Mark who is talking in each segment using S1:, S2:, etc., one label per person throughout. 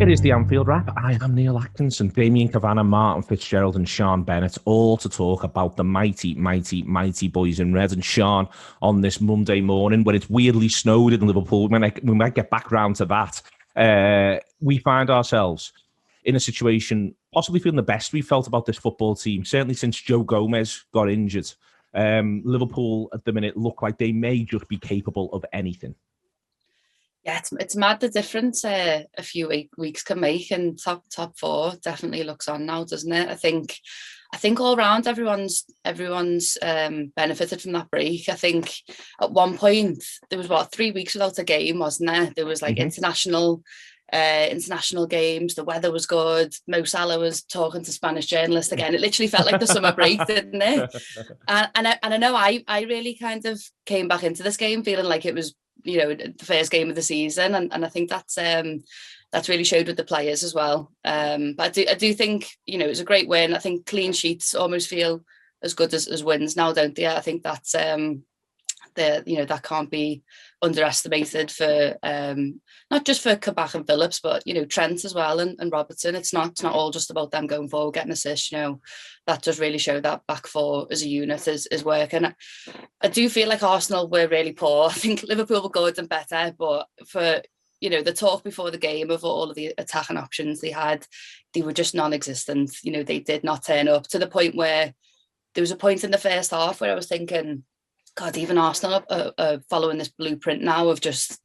S1: It is the Anfield Wrap. I am Neil Atkinson, Damian Kavanagh, Martin Fitzgerald and Sean Bennett, all to talk about the mighty, mighty, mighty boys in red. And Sean, on this Monday morning, when it's weirdly snowed in Liverpool, we might get back round to that, we find ourselves in a situation, possibly feeling the best we've felt about this football team, certainly since Joe Gomez got injured. Liverpool, at the minute, look like they may just be capable of anything.
S2: Yeah, it's mad the difference a few weeks can make, and top four definitely looks on now, doesn't it? I think all round everyone's benefited from that break. I think at one point there was 3 weeks without a game, wasn't there? There was like international games. The weather was good. Mo Salah was talking to Spanish journalists again. It literally felt like the summer break, didn't it? And I know I really kind of came back into this game feeling like it was, the first game of the season, and I think that's really showed with the players as well. But I do think it was a great win. I think clean sheets almost feel as good as wins now, don't they? I think that's that can't be underestimated for not just for Kabak and Phillips, but Trent as well and Robertson. It's not all just about them going forward, getting assists. That does really show that back four as a unit is working. I do feel like Arsenal were really poor. I think Liverpool were good and better, but for the talk before the game of all of the attacking options they had, they were just non-existent. They did not turn up, to the point where there was a point in the first half where I was thinking, God, even Arsenal are following this blueprint now of just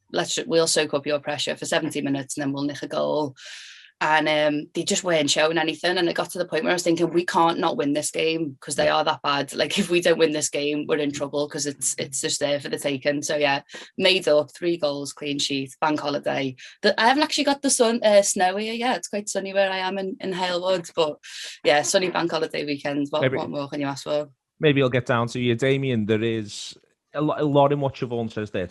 S2: we'll soak up your pressure for 70 minutes and then we'll nick a goal. And they just weren't showing anything. And it got to the point where I was thinking, we can't not win this game because they are that bad. Like, if we don't win this game, we're in trouble because it's just there for the taking. So yeah, made up 3 goals, clean sheet, bank holiday. I haven't actually got the snow here yet. It's quite sunny where I am in Halewood, but yeah, sunny bank holiday weekend. What more can you ask for?
S1: Maybe I'll get down to you, Damien. There is a lot in what Siobhan says there,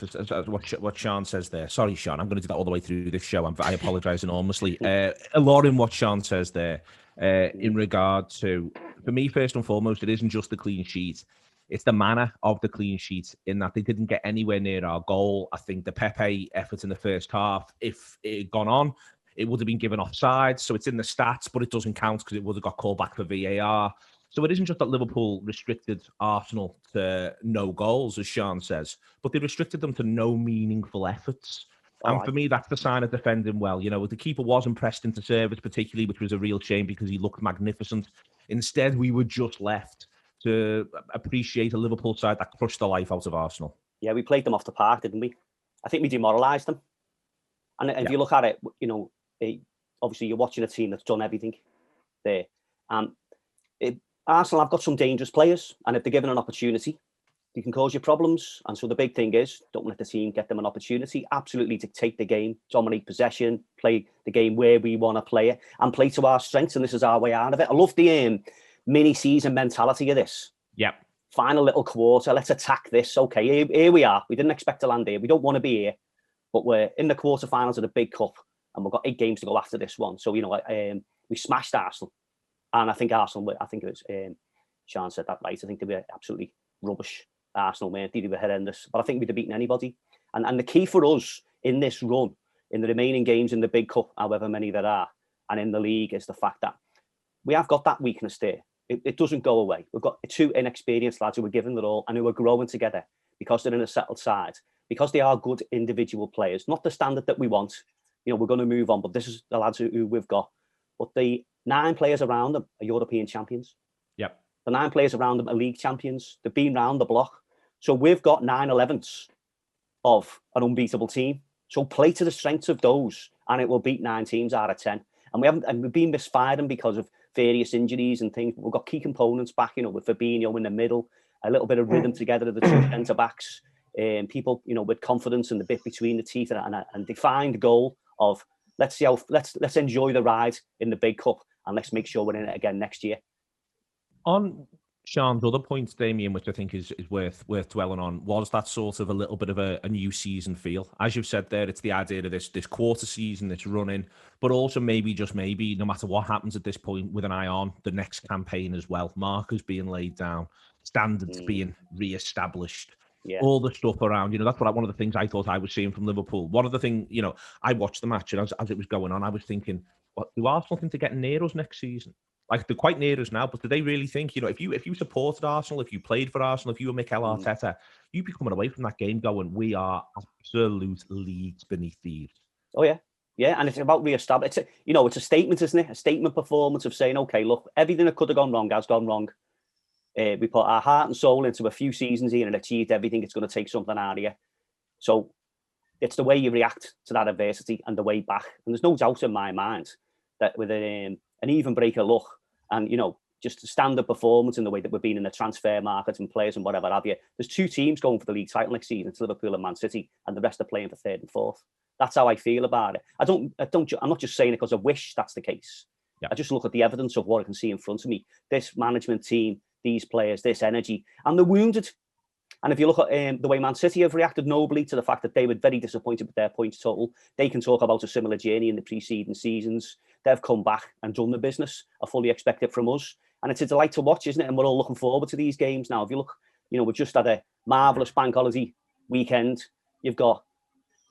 S1: what Sean says there. Sorry, Sean, I'm going to do that all the way through this show. I apologise enormously. A lot in what Sean says there in regard to, for me, first and foremost, it isn't just the clean sheet. It's the manner of the clean sheet, in that they didn't get anywhere near our goal. I think the Pepe effort in the first half, if it had gone on, it would have been given offside. So it's in the stats, but it doesn't count because it would have got called back for VAR. So it isn't just that Liverpool restricted Arsenal to no goals, as Sean says, but they restricted them to no meaningful efforts. And for me, that's the sign of defending well. The keeper wasn't pressed into service particularly, which was a real shame because he looked magnificent. Instead, we were just left to appreciate a Liverpool side that crushed the life out of Arsenal.
S3: Yeah, we played them off the park, didn't we? I think we demoralised them. And if you look at it, obviously you're watching a team that's done everything there. Arsenal have got some dangerous players, and if they're given an opportunity, they can cause you problems. And so the big thing is, don't let the team get them an opportunity. Absolutely dictate the game, dominate possession, play the game where we want to play it, and play to our strengths. And this is our way out of it. I love the mini-season mentality of this.
S1: Yep.
S3: Final little quarter, let's attack this. Okay, here we are. We didn't expect to land here. We don't want to be here, but we're in the quarterfinals of the big cup, and we've got 8 games to go after this one. So, we smashed Arsenal. And I think Arsenal, it was, Sean said that right. I think they were absolutely rubbish. Arsenal, man. They were horrendous. But I think we'd have beaten anybody. And the key for us in this run, in the remaining games in the big cup, however many there are, and in the league, is the fact that we have got that weakness there. It doesn't go away. We've got 2 inexperienced lads who are giving it all and who are growing together because they're in a settled side, because they are good individual players. Not the standard that we want. We're going to move on, but this is the lads who we've got. But the 9 players around them are European champions.
S1: Yep.
S3: The 9 players around them are league champions. They've been round the block. So we've got 9/11ths of an unbeatable team. So play to the strengths of those, and it will beat 9 teams out of 10. And we've been misfiring because of various injuries and things. But we've got key components back, with Fabinho in the middle, a little bit of rhythm together of the 2 centre backs, people, with confidence and the bit between the teeth, and defined goal of let's enjoy the ride in the big cup, and let's make sure we're in it again next year.
S1: On Sean's other points, Damien, which I think is worth dwelling on, was that sort of a little bit of a new season feel. As you've said there, it's the idea of this quarter season that's running, but also maybe, no matter what happens at this point, with an eye on the next campaign as well. Markers being laid down, standards being re-established. all the stuff around. That's one of the things I thought I was seeing from Liverpool. One of the things, I watched the match, and as it was going on, I was thinking, what, do Arsenal think to get near us next season? Like, they're quite near us now, but do they really think, if you supported Arsenal, if you played for Arsenal, if you were Mikel Arteta, you'd be coming away from that game going, we are absolute leagues beneath these.
S3: Oh, yeah. Yeah, and it's about re-establishing. It's a statement, isn't it? A statement performance of saying, okay, look, everything that could have gone wrong has gone wrong. We put our heart and soul into a few seasons here and achieved everything. It's going to take something out of you. So it's the way you react to that adversity and the way back. And there's no doubt in my mind that with an even breaker look and, just a standard performance in the way that we've been in the transfer market and players and whatever have you, there's 2 teams going for the league title next season. It's Liverpool and Man City, and the rest are playing for 3rd and 4th. That's how I feel about it. I'm not just saying it because I wish that's the case. Yeah. I just look at the evidence of what I can see in front of me. This management team, these players, this energy, and they're wounded. And if you look at the way Man City have reacted nobly to the fact that they were very disappointed with their points total, they can talk about a similar journey in the preceding seasons. They've come back and done the business. I fully expect it from us. And it's a delight to watch, isn't it? And we're all looking forward to these games now. If you look, we've just had a marvellous bank holiday weekend. You've got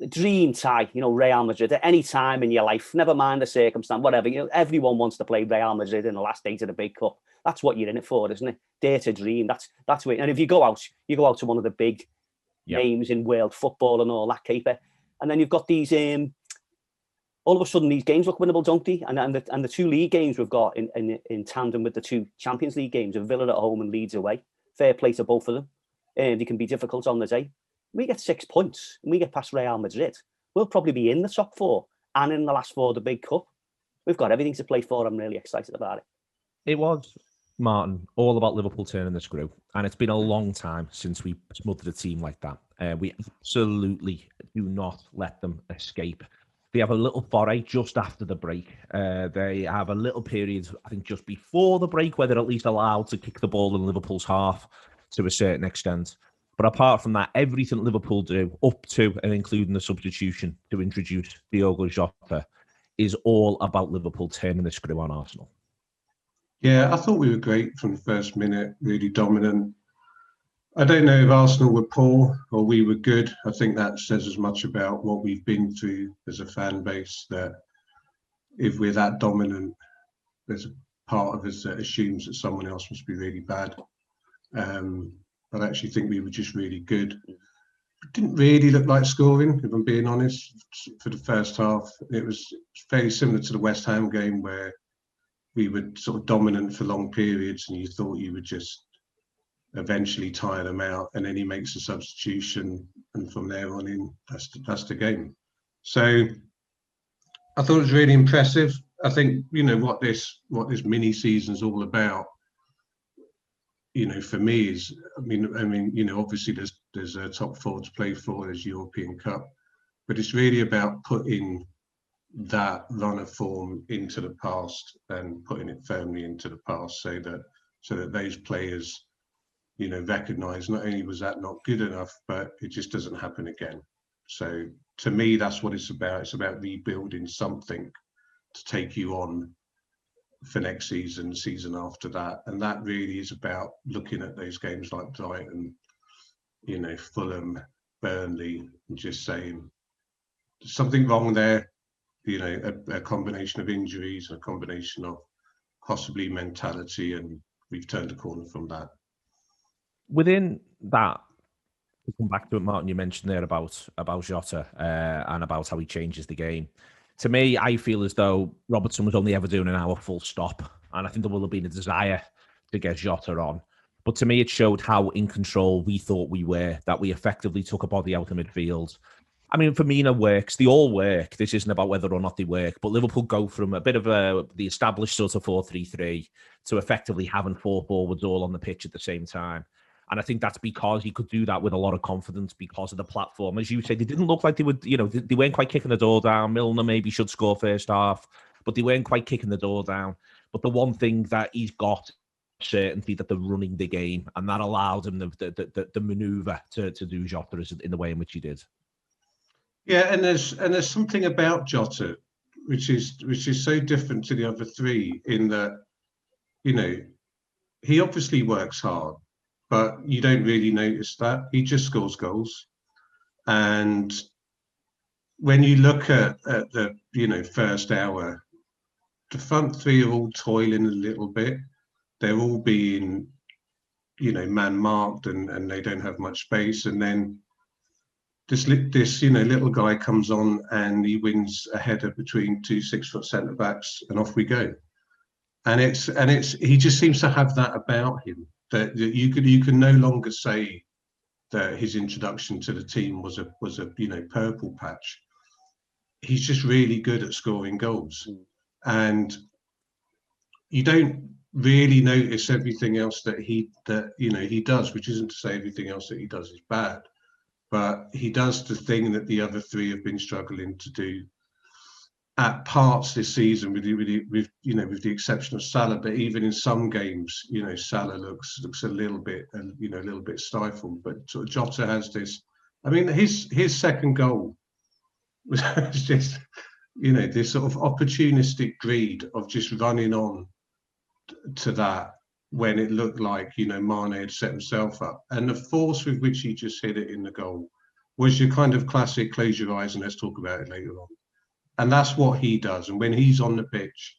S3: the dream tie, Real Madrid at any time in your life, never mind the circumstance, whatever. Everyone wants to play Real Madrid in the last 8 of the big cup. That's what you're in it for, isn't it? Dare to dream. That's what. And if you go out to one of the big names in world football and all that caper, and then you've got these. All of a sudden, these games look winnable, don't they? And the 2 league games we've got in tandem with the 2 Champions League games of Villa at home and Leeds away. Fair play to both of them. They can be difficult on the day. We get 6 points and we get past Real Madrid. We'll probably be in the top 4 and in the last 4 of the big cup. We've got everything to play for. I'm really excited about it.
S1: It was, Martin, all about Liverpool turning the screw. And it's been a long time since we smothered a team like that. We absolutely do not let them escape. They have a little foray just after the break. They have a little period, I think, just before the break where they're at least allowed to kick the ball in Liverpool's half to a certain extent. But apart from that, everything Liverpool do, up to and including the substitution to introduce Diogo Jota, is all about Liverpool turning the screw on Arsenal.
S4: Yeah, I thought we were great from the first minute, really dominant. I don't know if Arsenal were poor or we were good. I think that says as much about what we've been through as a fan base, that if we're that dominant, there's a part of us that assumes that someone else must be really bad. I actually think we were just really good. It didn't really look like scoring, if I'm being honest, for the first half. It was very similar to the West Ham game where we were sort of dominant for long periods and you thought you would just eventually tire them out, and then he makes a substitution, and from there on in, that's the game. So I thought it was really impressive. I think what this mini season's all about. For me is, obviously there's a top 4 to play for, there's European Cup, but it's really about putting that run of form into the past and putting it firmly into the past, so that those players recognise not only was that not good enough, but it just doesn't happen again. So to me, that's what it's about. It's about rebuilding something to take you on for next season, season after that. And that really is about looking at those games like Brighton, Fulham, Burnley, and just saying there's something wrong there. A combination of injuries, a combination of possibly mentality, and we've turned a corner from that.
S1: Within that, to come back to it, Martin, you mentioned there about Jota and about how he changes the game. To me, I feel as though Robertson was only ever doing an hour full stop, and I think there will have been a desire to get Jota on. But to me, it showed how in control we thought we were, that we effectively took a body out of midfield. I mean, Firmino works. They all work. This isn't about whether or not they work. But Liverpool go from a bit of the established sort of 4-3-3 to effectively having 4 forwards all on the pitch at the same time. And I think that's because he could do that with a lot of confidence because of the platform. As you said, they didn't look like they would, they weren't quite kicking the door down. Milner maybe should score first half, but they weren't quite kicking the door down. But the one thing that he's got certainty that they're running the game, and that allowed him the manoeuvre to do Jota in the way in which he did.
S4: Yeah, and there's something about Jota which is so different to the other 3 in that, he obviously works hard, but you don't really notice that. He just scores goals. And when you look at the first hour, the front three are all toiling a little bit. They're all being man marked, and they don't have much space. And then this little guy comes on and he wins a header between two 6-foot centre backs, and off we go. And he just seems to have that about him that you can no longer say that his introduction to the team was a purple patch. He's just really good at scoring goals, and you don't really notice everything else that he does, which isn't to say everything else that he does is bad, but he does the thing that the other three have been struggling to do at parts this season, with the exception of Salah. But even in some games, Salah looks a little bit stifled. But sort of Jota has this. I mean, his second goal was just this sort of opportunistic greed of just running on to that when it looked like Mane had set himself up, and the force with which he just hit it in the goal was your kind of classic close your eyes and let's talk about it later on. And that's what he does. And when he's on the pitch,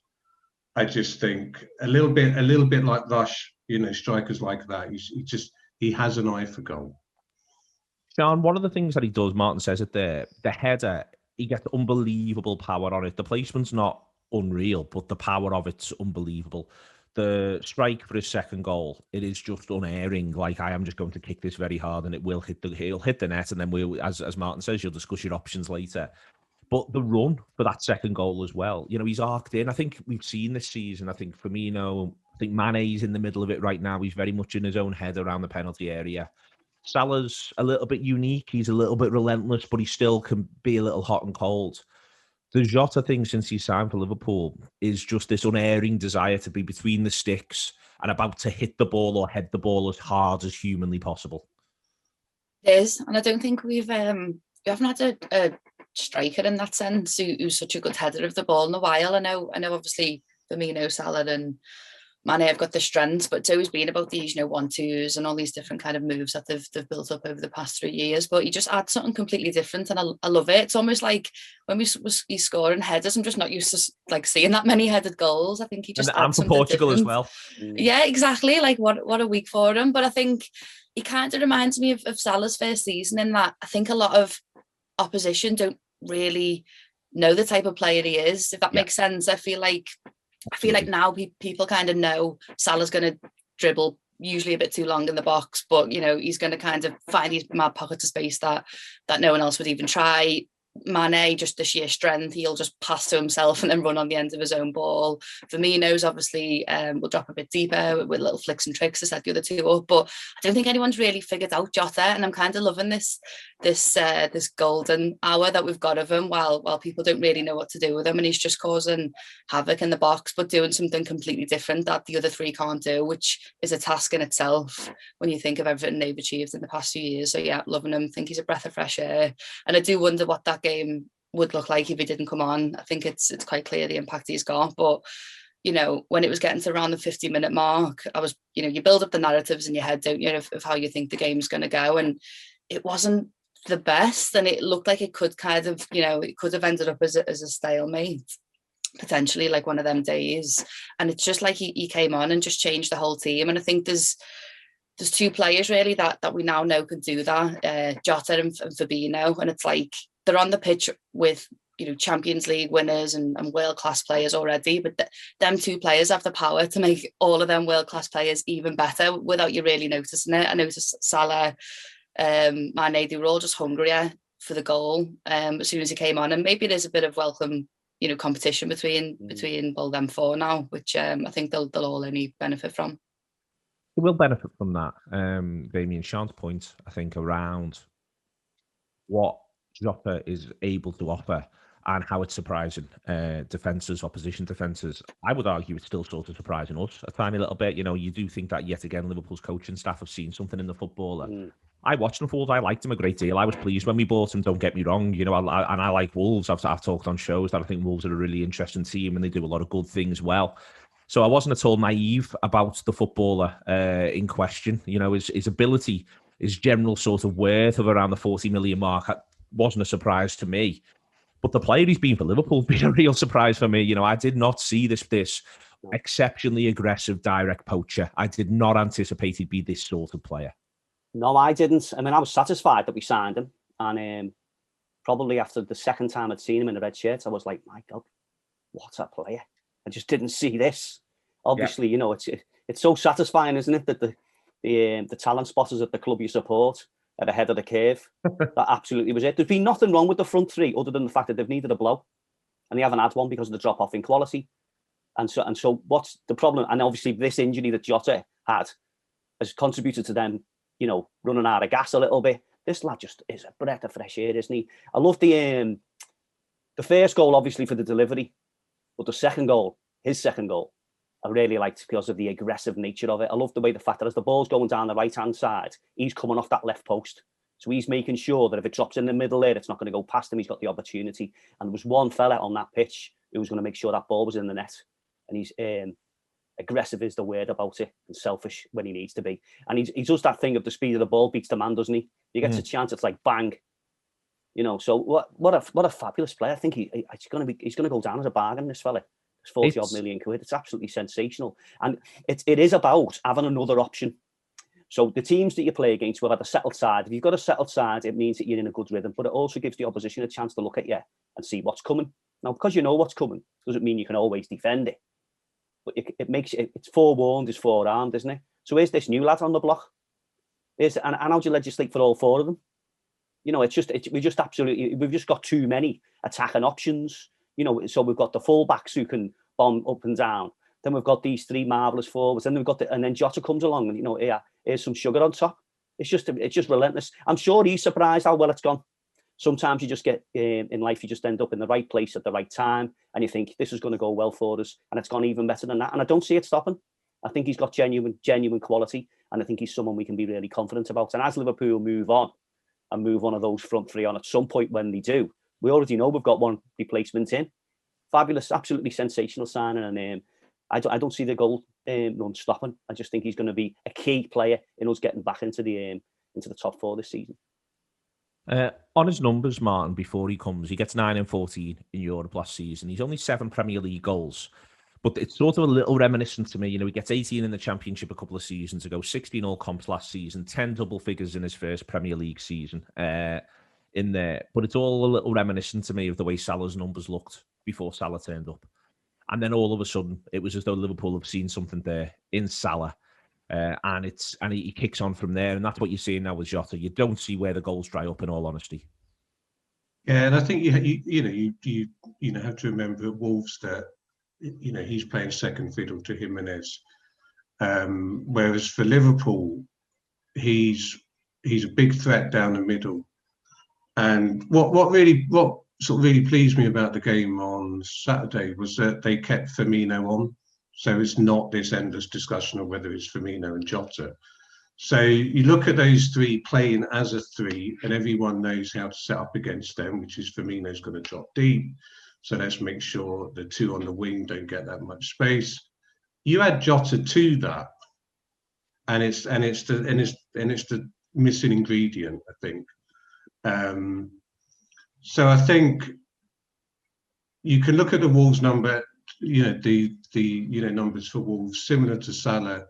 S4: I just think a little bit like Rush, strikers like that. He has an eye for goal.
S1: Sean, one of the things that he does, Martin says it there, the header, he gets unbelievable power on it. The placement's not unreal, but the power of it's unbelievable. The strike for his second goal, it is just unerring. Like, I am just going to kick this very hard and he'll hit the net, and then we'll, as Martin says, you'll discuss your options later. But the run for that second goal as well, he's arced in. I think we've seen this season, I think Firmino, I think Mane's in the middle of it right now. He's very much in his own head around the penalty area. Salah's a little bit unique. He's a little bit relentless, but he still can be a little hot and cold. The Jota thing since he signed for Liverpool is just this unerring desire to be between the sticks and about to hit the ball or head the ball as hard as humanly possible.
S2: It is, and I don't think we haven't had a striker in that sense who's such a good header of the ball in a while. I know obviously Firmino, Salah and Mane have got the strengths, but it's always been about these 1-2s and all these different kind of moves that they've built up over the past 3 years. But he just adds something completely different, and I love it. It's almost like when he's scoring headers, I'm just not used to seeing that many headed goals. I think he just adds
S1: for Portugal
S2: different
S1: as well.
S2: Yeah, exactly. Like what a week for him. But I think he kind of reminds me of Salah's first season in that I think a lot of opposition don't really know the type of player he is, if that makes sense. I feel like now people kind of know Salah's going to dribble usually a bit too long in the box, but he's going to kind of find these mad pockets of space that no one else would even try. Mane, just the sheer strength, he'll just pass to himself and then run on the end of his own ball. Firmino's obviously will drop a bit deeper with little flicks and tricks to set the other two up, but I don't think anyone's really figured out Jota, and I'm kind of loving this golden hour that we've got of him while people don't really know what to do with him, and he's just causing havoc in the box but doing something completely different that the other three can't do, which is a task in itself when you think of everything they've achieved in the past few years. So yeah, loving him. I think he's a breath of fresh air, and I do wonder what that game would look like if he didn't come on. I think it's quite clear the impact he's got, but when it was getting to around the 50-minute mark, I was you build up the narratives in your head, don't you, of how you think the game's going to go, and it wasn't the best, and it looked like it could kind of it could have ended up as a stalemate, potentially, like one of them days. And it's just like he came on and just changed the whole team, and I think there's two players really that we now know can do that, Jota and Fabinho, and it's like they're on the pitch with Champions League winners and world-class players already, but them two players have the power to make all of them world-class players even better without you really noticing it. I noticed Salah, Mane, they were all just hungrier for the goal as soon as he came on, and maybe there's a bit of welcome competition between all them four now, which I think they'll all only benefit from.
S1: They will benefit from that. Damian, Sean's point, I think, around what Jota is able to offer and how it's surprising opposition defences. I would argue it's still sort of surprising us a tiny little bit. You do think that yet again Liverpool's coaching staff have seen something in the footballer. I watched him for Wolves. I liked him a great deal. I was pleased when we bought him, don't get me wrong. I like Wolves. I've talked on shows that I think Wolves are a really interesting team and they do a lot of good things well. So I wasn't at all naive about the footballer in question. You know, his ability, his general sort of worth of around the 40 million mark wasn't a surprise to me. But the player he's been for Liverpool has been a real surprise for me. You know, I did not see this exceptionally aggressive direct poacher. I did not anticipate he'd be this sort of player.
S3: No, I didn't. I mean, I was satisfied that we signed him. And probably after the second time I'd seen him in the red shirt, I was like, my God, what a player. I just didn't see this. Obviously, you know, it's so satisfying, isn't it, that the talent spotters at the club you support are ahead of the curve. That absolutely was it. There's been nothing wrong with the front three other than the fact that they've needed a blow. And they haven't had one because of the drop-off in quality. And so what's the problem? And obviously this injury that Jota had has contributed to them, you know, running out of gas a little bit. This lad just is a breath of fresh air, isn't he? I love the first goal, obviously, for the delivery. But the second goal, his second goal, I really liked because of the aggressive nature of it. I love the way the fact that as the ball's going down the right-hand side, he's coming off that left post. So he's making sure that if it drops in the middle there, it's not going to go past him. He's got the opportunity. And there was one fella on that pitch who was going to make sure that ball was in the net. And he's aggressive is the word about it, and selfish when he needs to be. And he does that thing of the speed of the ball beats the man, doesn't he? He gets a chance, it's like bang. You know, so what a fabulous player. I think he's going to go down as a bargain, this fella. It's 40 odd million quid. It's absolutely sensational. And it is about having another option. So the teams that you play against will have a settled side. If you've got a settled side, it means that you're in a good rhythm, but it also gives the opposition a chance to look at you and see what's coming. Now, because you know what's coming, doesn't mean you can always defend it. But it makes it's forewarned, is forearmed, isn't it? So here's this new lad on the block. And how do you legislate for all four of them? You know, we've just got too many attacking options. You know, so we've got the fullbacks who can bomb up and down. Then we've got these three marvellous forwards. Then we've got and then Jota comes along and, you know, here's some sugar on top. It's just relentless. I'm sure he's surprised how well it's gone. Sometimes you just get in life, you just end up in the right place at the right time, and you think this is going to go well for us, and it's gone even better than that. And I don't see it stopping. I think he's got genuine quality, and I think he's someone we can be really confident about. And as Liverpool move on and move one of those front three on at some point when they do, we already know we've got one replacement in. Fabulous, absolutely sensational signing, and I don't see the goal run stopping. I just think he's going to be a key player in us getting back into the top four this season.
S1: On his numbers, Martin, before he comes, he gets 9 and 14 in Europe last season. He's only 7 Premier League goals, but it's sort of a little reminiscent to me. You know, he gets 18 in the Championship a couple of seasons ago, 16 all comps last season, 10 double figures in his first Premier League season in there. But it's all a little reminiscent to me of the way Salah's numbers looked before Salah turned up. And then all of a sudden, it was as though Liverpool have seen something there in Salah. And he kicks on from there, and that's what you're seeing now with Jota. You don't see where the goals dry up, in all honesty.
S4: Yeah, and I think you have to remember at Wolves that he's playing second fiddle to Jimenez, whereas for Liverpool, he's a big threat down the middle. And what sort of really pleased me about the game on Saturday was that they kept Firmino on. So it's not this endless discussion of whether it's Firmino and Jota. So you look at those three playing as a three, and everyone knows how to set up against them, which is Firmino's going to drop deep. So let's make sure the two on the wing don't get that much space. You add Jota to that, and it's the missing ingredient, I think. So I think you can look at the Wolves number. The numbers for Wolves similar to Salah,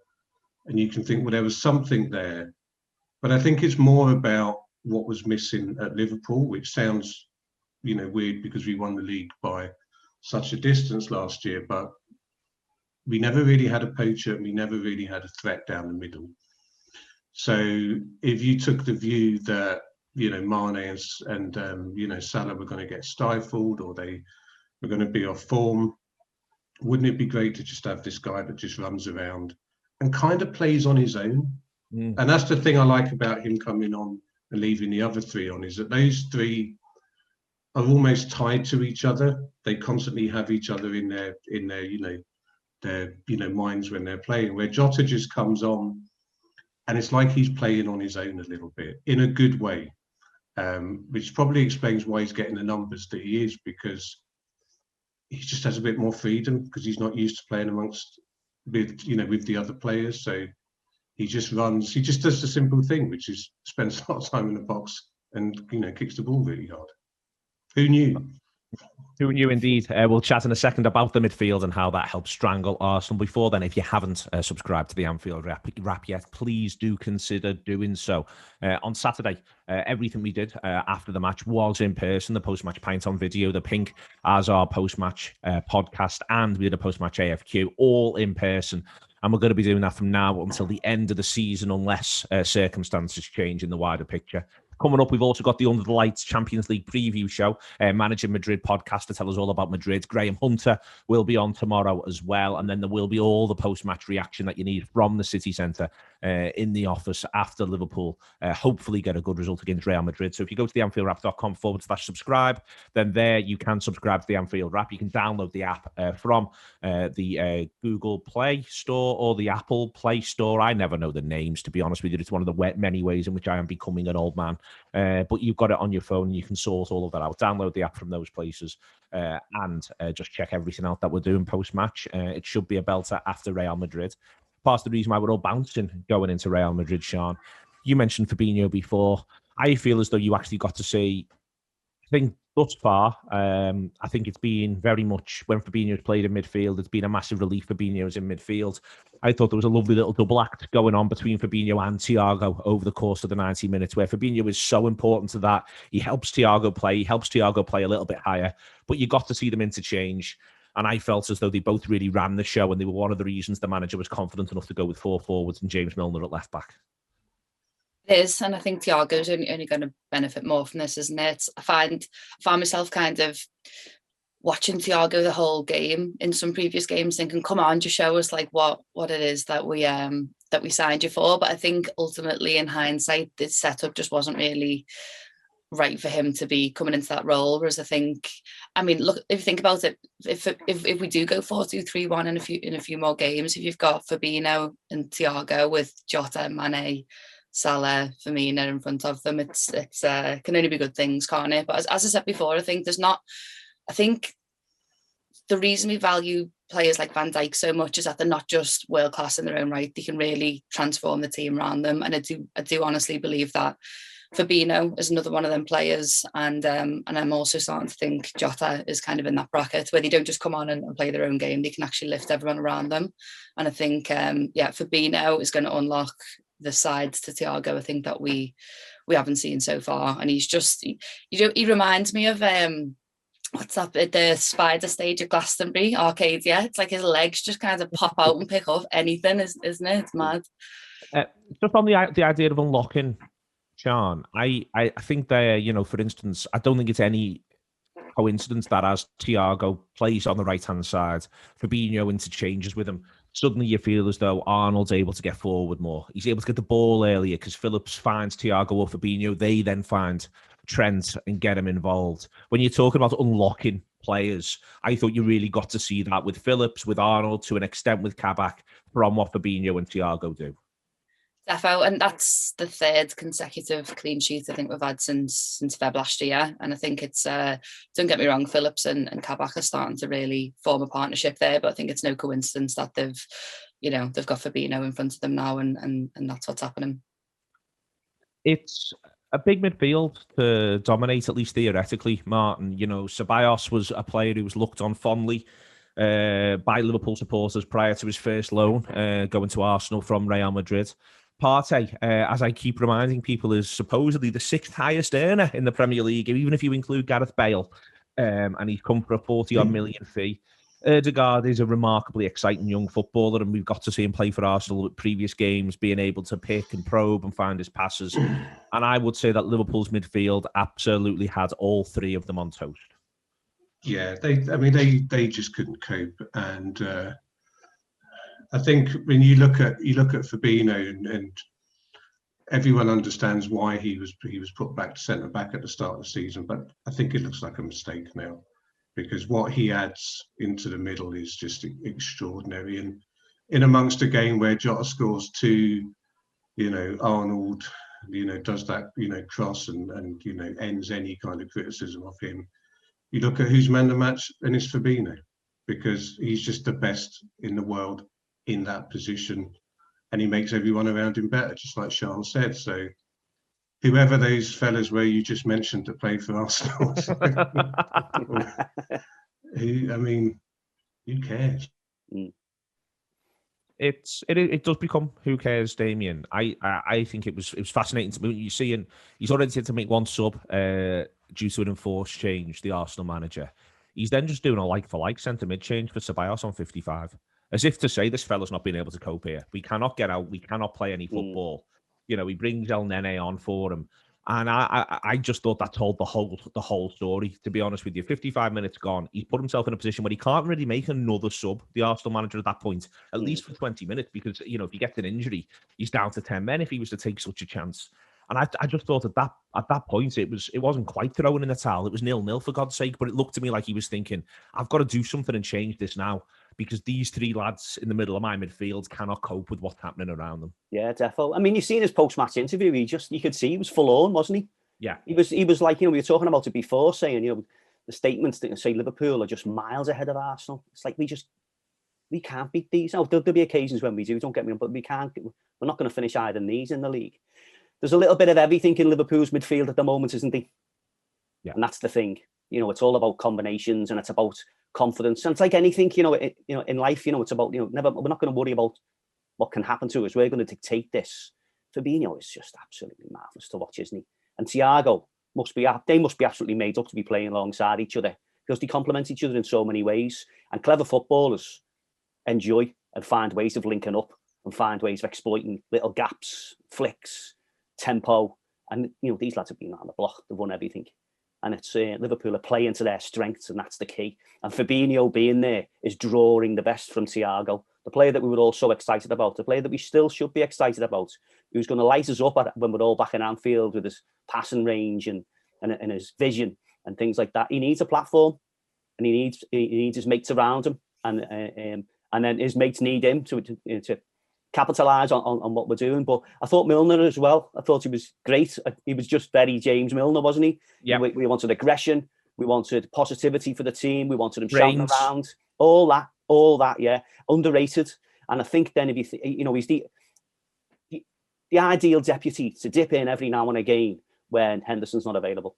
S4: and you can think, well, there was something there. But I think it's more about what was missing at Liverpool, which sounds, weird because we won the league by such a distance last year, but we never really had a poacher and we never really had a threat down the middle. So if you took the view that, Mane and Salah were going to get stifled or they were going to be off form, wouldn't it be great to just have this guy that just runs around and kind of plays on his own? And that's the thing I like about him coming on and leaving the other three on, is that those three are almost tied to each other. They constantly have each other in their minds when they're playing, where Jota just comes on and it's like he's playing on his own a little bit in a good way, which probably explains why he's getting the numbers that he is, because he just has a bit more freedom because he's not used to playing amongst with the other players. So he just does the simple thing, which is spends a lot of time in the box and kicks the ball really hard. Who knew?
S1: Who knew indeed? We'll chat in a second about the midfield and how that helps strangle Arsenal. Before then, if you haven't subscribed to the Anfield Wrap yet, please do consider doing so. On Saturday, everything we did after the match was in person. The post-match pint on video, the Pink as our post-match podcast, and we did a post-match AFQ, all in person. And we're going to be doing that from now until the end of the season, unless circumstances change in the wider picture. Coming up, we've also got the Under the Lights Champions League preview show, Managing Madrid podcast to tell us all about Madrid. Graham Hunter will be on tomorrow as well. And then there will be all the post-match reaction that you need from the city centre in the office after Liverpool hopefully get a good result against Real Madrid. So if you go to the AnfieldWrap.com/subscribe, then there you can subscribe to the Anfield Wrap. You can download the app from the Google Play Store or the Apple Play Store. I never know the names, to be honest with you. It's one of the many ways in which I am becoming an old man. But you've got it on your phone and you can sort all of that out. Download the app from those places and just check everything out that we're doing post-match. It should be a belter after Real Madrid. Part of the reason why we're all bouncing going into Real Madrid, Sian. You mentioned Fabinho before. I feel as though you actually got to see, I think thus far, I think it's been very much when Fabinho's played in midfield, it's been a massive relief Fabinho's in midfield. I thought there was a lovely little double act going on between Fabinho and Thiago over the course of the 90 minutes, where Fabinho is so important to that. He helps Thiago play a little bit higher, but you got to see them interchange. And I felt as though they both really ran the show, and they were one of the reasons the manager was confident enough to go with 4 forwards and James Milner at left back.
S2: It is, and I think Thiago's only going to benefit more from this, isn't it? I found myself kind of watching Thiago the whole game in some previous games, thinking, "Come on, just show us like what it is that we signed you for." But I think ultimately, in hindsight, this setup just wasn't really right for him to be coming into that role. Whereas I think, look, if you think about it, if we do go 4-2-3-1 in a few more games, if you've got Fabinho and Thiago with Jota, Mane, Salah, Firmino in front of them, it's can only be good things, can't it? But as I said before, I think the reason we value players like Van Dijk so much is that they're not just world class in their own right. They can really transform the team around them, and I do honestly believe that Fabinho is another one of them players, and I'm also starting to think Jota is kind of in that bracket where they don't just come on and play their own game; they can actually lift everyone around them. And I think, Fabinho is going to unlock the sides to Thiago, I think, that we haven't seen so far. And he's just, he reminds me of what's that, the spider stage at Glastonbury Arcadia. It's like his legs just kind of pop out and pick up anything, isn't it? It's mad.
S1: Just on the idea of unlocking, Sian, I think there, for instance, I don't think it's any coincidence that as Thiago plays on the right-hand side, Fabinho interchanges with him. Suddenly you feel as though Arnold's able to get forward more. He's able to get the ball earlier because Phillips finds Thiago or Fabinho. They then find Trent and get him involved. When you're talking about unlocking players, I thought you really got to see that with Phillips, with Arnold, to an extent with Kabak, from what Fabinho and Thiago do.
S2: Defo, and that's the third consecutive clean sheet I think we've had since Feb last year. And I think it's, don't get me wrong, Phillips and Kabak are starting to really form a partnership there, but I think it's no coincidence that they've got Fabinho in front of them now, and that's what's happening. It's
S1: a big midfield to dominate, at least theoretically, Martin. Ceballos was a player who was looked on fondly by Liverpool supporters prior to his first loan going to Arsenal from Real Madrid. Partey, as I keep reminding people, is supposedly the 6th highest earner in the Premier League, even if you include Gareth Bale, and he's come for a 40-odd million fee. Ødegaard is a remarkably exciting young footballer, and we've got to see him play for Arsenal at previous games, being able to pick and probe and find his passes. And I would say that Liverpool's midfield absolutely had all three of them on toast.
S4: Yeah, they just couldn't cope, and I think when you look at Fabinho, and everyone understands why he was put back to centre back at the start of the season, but I think it looks like a mistake now, because what he adds into the middle is just extraordinary. And in amongst a game where Jota scores 2, Arnold, does that, cross and ends any kind of criticism of him. You look at who's man the match, and it's Fabinho, because he's just the best in the world in that position, and he makes everyone around him better, just like Sian said. So whoever those fellas were you just mentioned to play for Arsenal, who cares?
S1: It does become who cares, Damien. I think it was fascinating to me. You see, and he's already had to make one sub due to an enforced change. The Arsenal manager, he's then just doing a like for like centre mid change for Ceballos on 55, as if to say this fella's not been able to cope here. We cannot get out. We cannot play any football. You know, he brings El Nene on for him. And I just thought that told the whole story, to be honest with you. 55 minutes gone. He's put himself in a position where he can't really make another sub, the Arsenal manager at that point, at least for 20 minutes, because, you know, if he gets an injury, he's down to 10 men if he was to take such a chance. And I just thought at that point, it wasn't quite throwing in the towel. It was 0-0 for God's sake, but it looked to me like he was thinking, I've got to do something and change this now, because these three lads in the middle of my midfield cannot cope with what's happening around them.
S3: Yeah, defo. I mean, you've seen his post-match interview. You could see he was full on, wasn't he?
S1: Yeah.
S3: He was like, you know, we were talking about it before, saying, you know, the statements that say Liverpool are just miles ahead of Arsenal. It's like, we can't beat these. Now, there'll be occasions when we do, don't get me wrong, but we're not going to finish higher than these in the league. There's a little bit of everything in Liverpool's midfield at the moment, isn't there?
S1: Yeah.
S3: And that's the thing. You know, it's all about combinations and it's about confidence. And it's like anything, you know, in life, you know, it's about, you know, we're not going to worry about what can happen to us. We're going to dictate this. Fabinho is just absolutely marvellous to watch, isn't he? And Thiago must be absolutely made up to be playing alongside each other, because they complement each other in so many ways. And clever footballers enjoy and find ways of linking up and find ways of exploiting little gaps, flicks, tempo. And, you know, these lads have been on the block, they've won everything. And it's Liverpool are playing to their strengths, and that's the key. And Fabinho being there is drawing the best from Thiago, the player that we were all so excited about, the player that we still should be excited about, who's going to light us up when we're all back in Anfield with his passing range and his vision and things like that. He needs a platform, and he needs his mates around him, and then his mates need him to capitalise on what we're doing. But I thought Milner as well. I thought he was great. He was just very James Milner, wasn't he?
S1: Yeah.
S3: We wanted aggression. We wanted positivity for the team. We wanted him shouting around. All that, yeah. Underrated. And I think then if you know, he's the ideal deputy to dip in every now and again when Henderson's not available.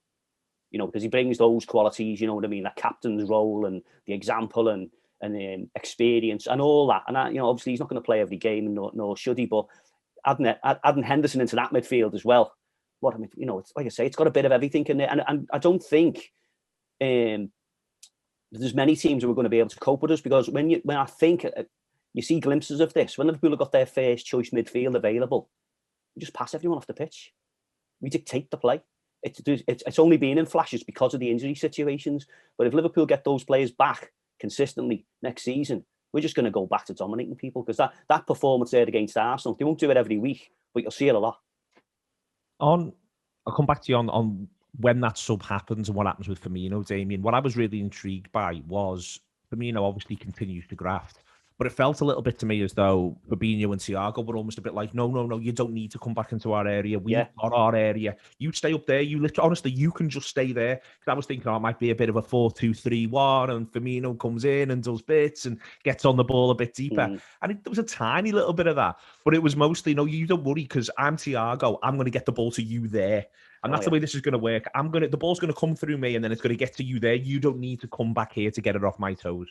S3: You know, because he brings those qualities, you know what I mean, that captain's role and the example and experience and all that. And you know, obviously he's not going to play every game, nor should he. But adding Henderson into that midfield as well. What I mean, you know, it's like I say, it's got a bit of everything in there. And I don't think there's many teams who are going to be able to cope with us, because when I think you see glimpses of this, when Liverpool have got their first choice midfield available, we just pass everyone off the pitch. We dictate the play. It's only been in flashes because of the injury situations. But if Liverpool get those players back consistently next season, we're just going to go back to dominating people, because that performance there against Arsenal, they won't do it every week, but you'll see it a lot.
S1: I'll come back to you on when that sub happens and what happens with Firmino, Damien. What I was really intrigued by was Firmino obviously continues to graft, but it felt a little bit to me as though Fabinho and Thiago were almost a bit like, no, you don't need to come back into our area. We've got our area. You stay up there. Honestly, you can just stay there. Because I was thinking, it might be a bit of a 4-2-3-1, and Firmino comes in and does bits and gets on the ball a bit deeper. And there was a tiny little bit of that, but it was mostly, no, you don't worry, because I'm Thiago. I'm going to get the ball to you there. And that's the way this is going to work. The ball's going to come through me, and then it's going to get to you there. You don't need to come back here to get it off my toes.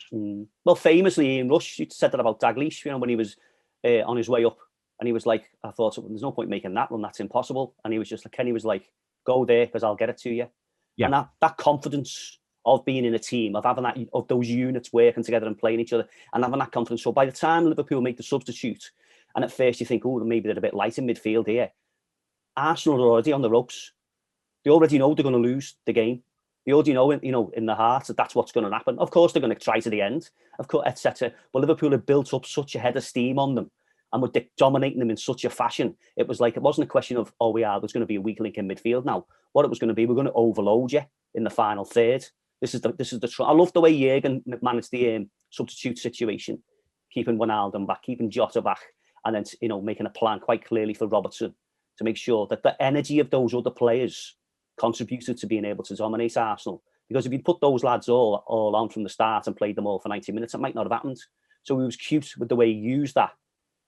S3: Well, famously, Ian Rush said that about Dalglish, you know, when he was on his way up, and he was like, I thought, there's no point making that run. That's impossible. And he was just like, Kenny was like, go there, because I'll get it to you. Yeah. And that confidence of being in a team, of having that, of those units working together and playing each other, and having that confidence. So by the time Liverpool make the substitute, and at first you think, oh, maybe they're a bit light in midfield here, Arsenal are already on the ropes. They already know they're going to lose the game. They already know, in the heart that's what's going to happen. Of course, they're going to try to the end, of course, etc. But Liverpool had built up such a head of steam on them, and were dominating them in such a fashion. It was like, it wasn't a question of, there's going to be a weak link in midfield now. What it was going to be, we're going to overload you in the final third. This is the. I love the way Jurgen managed the substitute situation, keeping Wijnaldum back, keeping Jota back, and then making a plan quite clearly for Robertson to make sure that the energy of those other players contributed to being able to dominate Arsenal. Because if you put those lads all on from the start and played them all for 90 minutes, it might not have happened. So he was cute with the way he used that,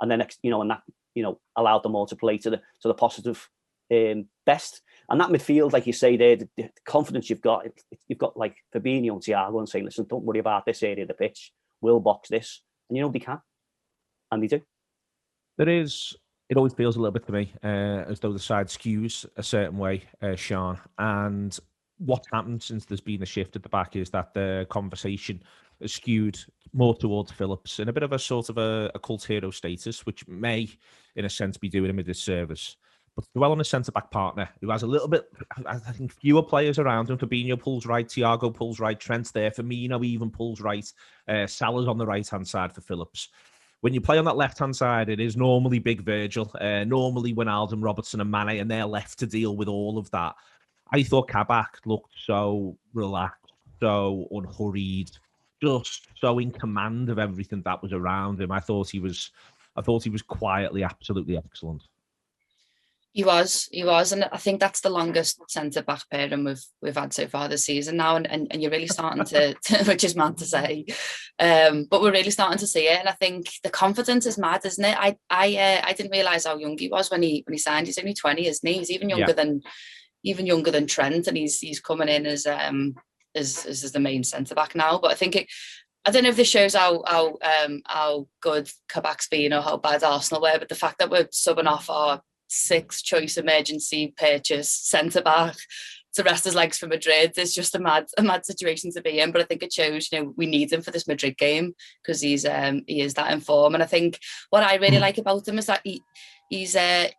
S3: and then allowed them all to play to the positive best. And that midfield, like you say there, the confidence you've got like Fabinho and Thiago, and saying, listen, don't worry about this area of the pitch, we'll box this, and they can, and they do.
S1: It always feels a little bit to me as though the side skews a certain way, Sian. And what's happened since there's been a shift at the back is that the conversation has skewed more towards Phillips in a bit of a sort of a cult hero status, which may, in a sense, be doing him a disservice. But to dwell on a centre-back partner who has a little bit, I think, fewer players around him. Fabinho pulls right, Thiago pulls right, Trent's there, Firmino even pulls right, Salah's on the right-hand side for Phillips. When you play on that left-hand side, it is normally Big Virgil, normally Wijnaldum, Robertson and Mane, and they're left to deal with all of that. I thought Kabak looked so relaxed, so unhurried, just so in command of everything that was around him. I thought he was quietly absolutely excellent.
S2: He was, and I think that's the longest centre-back pairing we've had so far this season now, and you're really starting to which is mad to say, but we're really starting to see it, and I think the confidence is mad, isn't it? I didn't realise how young he was when he signed. He's only 20, isn't he? He's even younger than Trent, and he's coming in as the main centre-back now. But I think I don't know if this shows how good Kabak's been or how bad Arsenal were, but the fact that we're subbing off our 6th choice emergency purchase centre-back to rest his legs for Madrid is just a mad situation to be in. But I think it shows, we need him for this Madrid game because he is that in form. And I think what I really like about him is that he's and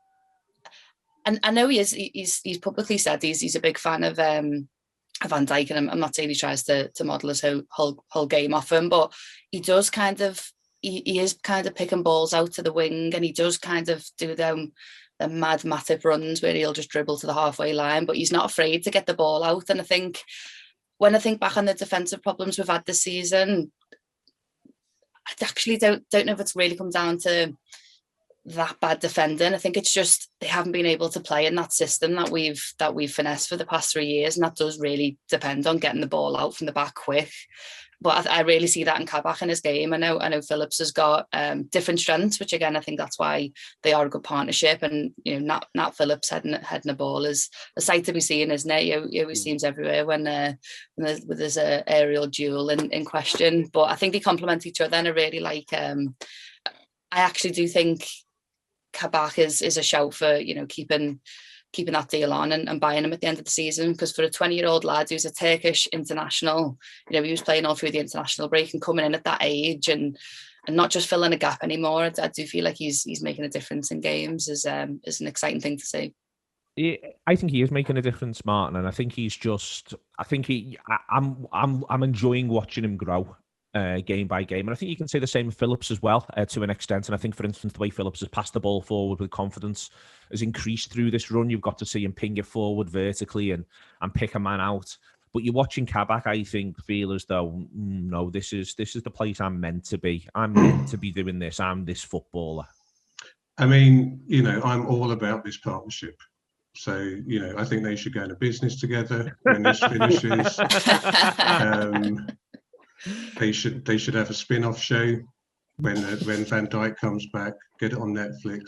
S2: I know he's publicly said he's a big fan of Van Dijk, and I'm not saying he tries to model his whole game off him, but he does kind of he is kind of picking balls out to the wing, and he does kind of do them the mad Matip runs where he'll just dribble to the halfway line, but he's not afraid to get the ball out. And I think when I think back on the defensive problems we've had this season, I actually don't know if it's really come down to that bad defending. I think it's just they haven't been able to play in that system that we've finessed for the past 3 years, and that does really depend on getting the ball out from the back quick. But I really see that in Kabak in his game. I know Phillips has got different strengths, which again I think that's why they are a good partnership. And Nat Phillips heading a ball is a sight to be seen, isn't it? He always seems everywhere when there's a aerial duel in question. But I think they complement each other, and I really like. I actually do think Kabak is a shout for keeping that deal on and buying him at the end of the season, because for a 20-year-old lad who's a Turkish international, he was playing all through the international break and coming in at that age and not just filling a gap anymore. I do feel like he's making a difference in games is an exciting thing to see.
S1: I think he is making a difference, Martin, and I think I'm enjoying watching him grow. Game by game, and I think you can say the same with Phillips as well to an extent. And I think, for instance, the way Phillips has passed the ball forward with confidence has increased through this run. You've got to see him ping it forward vertically and pick a man out. But you're watching Kabak, I think, feel as though no, this is the place I'm meant to be. I'm meant to be doing this. I'm this footballer.
S4: I mean, I'm all about this partnership. So, I think they should go into business together when this finishes. They should have a spin-off show when Van Dijk comes back. Get it on Netflix.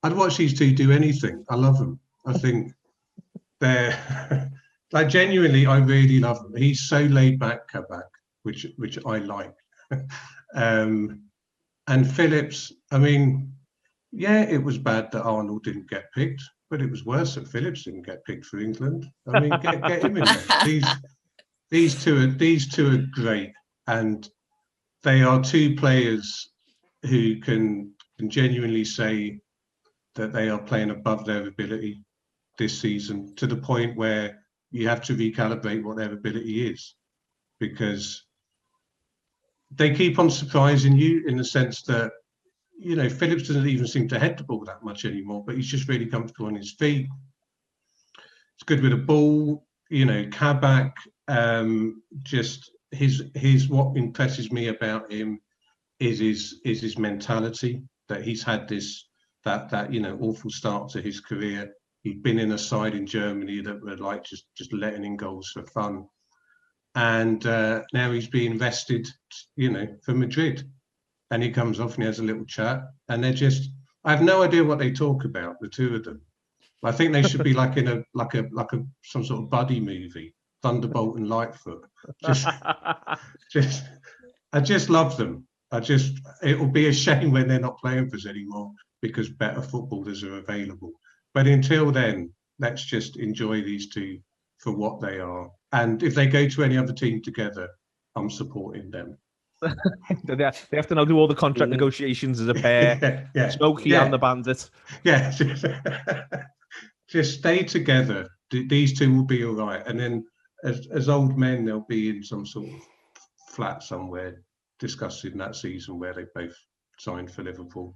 S4: I'd watch these two do anything. I love them. I think they're genuinely. I really love them. He's so laid back, Kabak, which I like. And Phillips. I mean, yeah, it was bad that Arnold didn't get picked, but it was worse that Phillips didn't get picked for England. I mean, get him in there. These two are great, and they are two players who can genuinely say that they are playing above their ability this season, to the point where you have to recalibrate what their ability is, because they keep on surprising you in the sense that Phillips doesn't even seem to head the ball that much anymore, but he's just really comfortable on his feet. It's good with the ball. Kabak, just his what impresses me about him is his mentality, that he's had that awful start to his career. He'd been in a side in Germany that were like just letting in goals for fun, and now he's being rested, for Madrid. and he comes off and he has a little chat, and I have no idea what they talk about, the two of them. I think they should be like in a some sort of buddy movie, Thunderbolt and Lightfoot. I just love them. It will be a shame when they're not playing for us anymore because better footballers are available. But until then, let's just enjoy these two for what they are. And if they go to any other team together, I'm supporting them.
S1: They have to now do all the contract negotiations as a pair. Smokey and the Bandit.
S4: Yeah, just stay together. These two will be all right. And then as old men, they'll be in some sort of flat somewhere discussing that season where they both signed for Liverpool,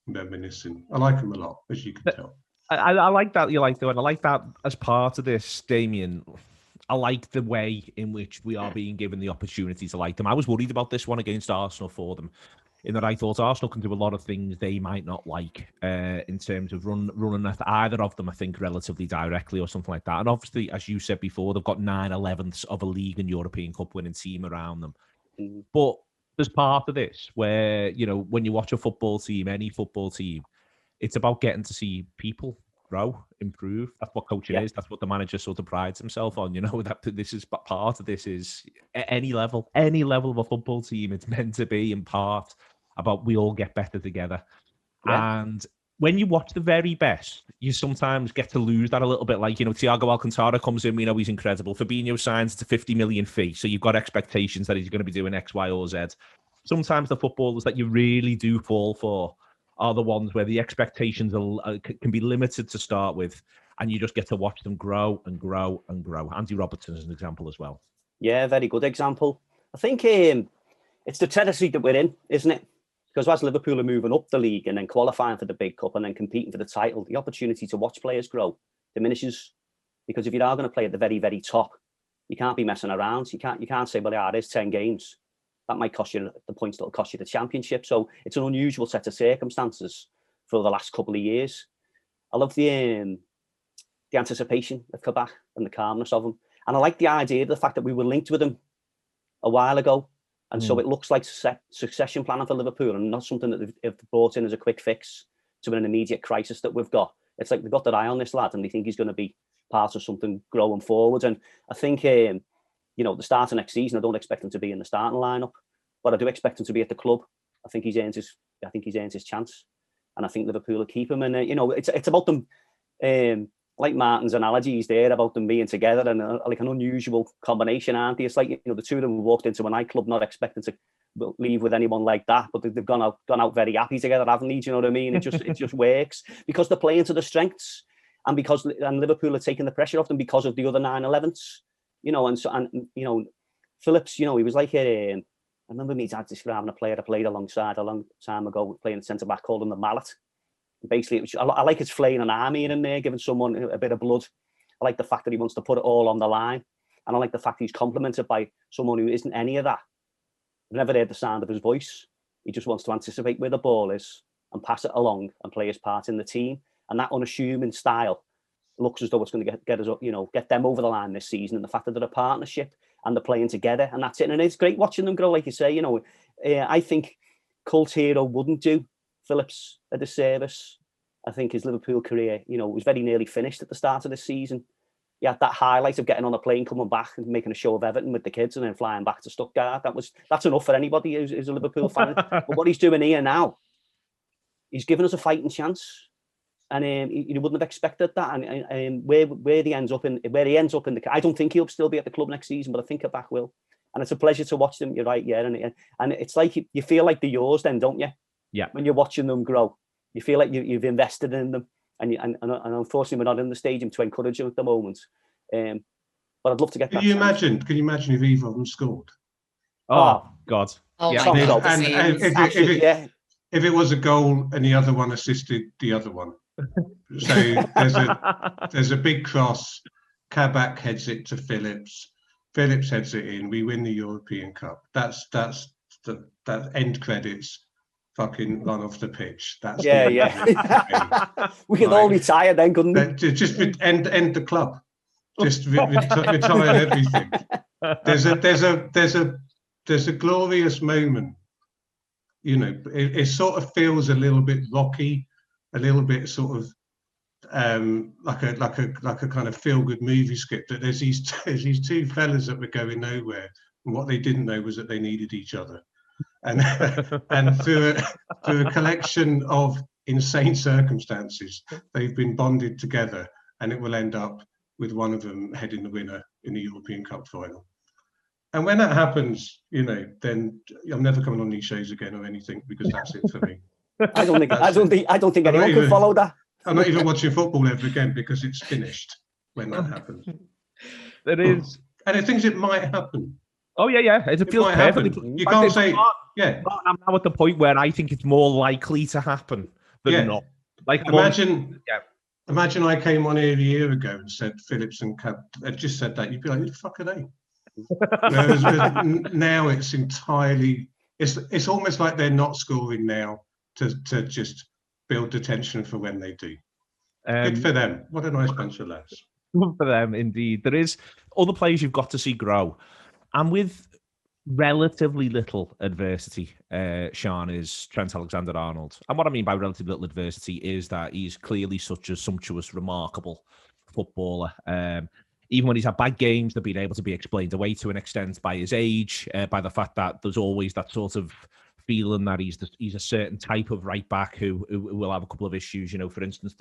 S4: reminiscing. I like them a lot, as you can tell.
S1: I like that you like them, and I like that as part of this, Damien. I like the way in which we are being given the opportunity to like them. I was worried about this one against Arsenal for them, in that I thought Arsenal can do a lot of things they might not like in terms of running at either of them, I think, relatively directly or something like that. And obviously, as you said before, they've got 9/11ths of a league and European Cup winning team around them. But there's part of this where, you know, when you watch a football team, any football team, it's about getting to see people grow, improve. That's what coaching is. That's what the manager sort of prides himself on. You know, that this is part of this is at any level of a football team. It's meant to be in part about we all get better together. Yeah. And when you watch the very best, you sometimes get to lose that a little bit. Like, you know, Thiago Alcantara comes in, we know he's incredible. Fabinho signs at a 50 million fee. So you've got expectations that he's going to be doing X, Y, or Z. Sometimes the footballers that you really do fall for are the ones where the expectations can be limited to start with, and you just get to watch them grow and grow and grow. Andy Robertson is an example as well.
S3: Yeah, very good example. I think it's the territory that we're in, isn't it? Because as Liverpool are moving up the league and then qualifying for the big cup and then competing for the title, the opportunity to watch players grow diminishes. Because if you are going to play at the very, very top, you can't be messing around. You can't say, well, yeah, there's 10 games. That might cost you the points that'll cost you the championship. So it's an unusual set of circumstances for the last couple of years. I love the anticipation of Kabak and the calmness of him. And I like the idea of the fact that we were linked with him a while ago. And so it looks like succession planning for Liverpool and not something that they've brought in as a quick fix to an immediate crisis that we've got. It's like they've got their eye on this lad and they think he's going to be part of something growing forward. And I think, you know, the start of next season, I don't expect him to be in the starting lineup, but I do expect him to be at the club. I think he's earned his chance, and I think Liverpool will keep him. And you know, it's about them, like Martin's analogies there about them being together and like an unusual combination, aren't they? It's like, you know, the two of them walked into a nightclub not expecting to leave with anyone like that, but they've gone out very happy together, haven't they? Do you know what I mean? It just works because they're playing to the strengths, and Liverpool are taking the pressure off them because of the other 9/11ths. You know, and you know, Phillips, you know, he was like I remember me dad describing a player I played alongside a long time ago, playing centre back, called him the mallet. Basically, I like his flaying an army in there, giving someone a bit of blood. I like the fact that he wants to put it all on the line, and I like the fact he's complimented by someone who isn't any of that. I've never heard the sound of his voice. He just wants to anticipate where the ball is and pass it along and play his part in the team. And that unassuming style looks as though it's going to get us, you know, get them over the line this season. And the fact that they're a partnership and they're playing together, and that's it. And it's great watching them grow, like you say. You know, I think cult hero wouldn't do Phillips a disservice. I think his Liverpool career, you know, was very nearly finished at the start of the season. He had that highlight of getting on a plane, coming back and making a show of Everton with the kids and then flying back to Stuttgart. That's enough for anybody who's a Liverpool fan. But what he's doing here now, he's given us a fighting chance. And you wouldn't have expected that. And where he ends up in the, I don't think he'll still be at the club next season, but I think Kabak will. And it's a pleasure to watch them. You're right, yeah. And it's like you feel like they're yours, then, don't you?
S1: Yeah.
S3: When you're watching them grow, you feel like you've invested in them. And unfortunately, we're not in the stadium to encourage them at the moment. But I'd love to get. Can you
S4: imagine if either of them scored?
S1: Oh God!
S2: Oh
S1: yeah.
S2: my God!
S4: And if it was a goal and the other one assisted the other one. So there's a big cross. Kabak heads it to Phillips. Phillips heads it in. We win the European Cup. That's the end credits. Fucking run off the pitch. That's
S3: yeah. We could all retire then, couldn't we?
S4: Just end the club. Just retire everything. There's a glorious moment it sort of feels a little bit rocky, a little bit sort of like a kind of feel-good movie script. That there's these two fellas that were going nowhere, and what they didn't know was that they needed each other, and through a collection of insane circumstances, they've been bonded together, and it will end up with one of them heading the winner in the European Cup final. And when that happens, then I'm never coming on these shows again or anything, because that's it for me.
S3: I don't think anyone can follow that.
S4: I'm not even watching football ever again, because it's finished when that happens.
S1: There is,
S4: and I think it might happen.
S1: Oh yeah. It feels perfect.
S4: You can't say, yeah.
S1: I'm now at the point where I think it's more likely to happen than not. Like
S4: imagine I came on here a year ago and said Phillips and Kabak had just said that. You'd be like, who the fuck are they? Whereas now it's entirely, it's almost like they're not scoring now to just build the tension for when they do. Good for them. What a nice bunch of lads.
S1: Good for them, indeed. There is other players you've got to see grow. And with relatively little adversity, Sian, is Trent Alexander-Arnold. And what I mean by relatively little adversity is that he's clearly such a sumptuous, remarkable footballer. Even when he's had bad games, they've been able to be explained away to an extent by his age, by the fact that there's always that sort of feeling that he's a certain type of right back who will have a couple of issues. For instance,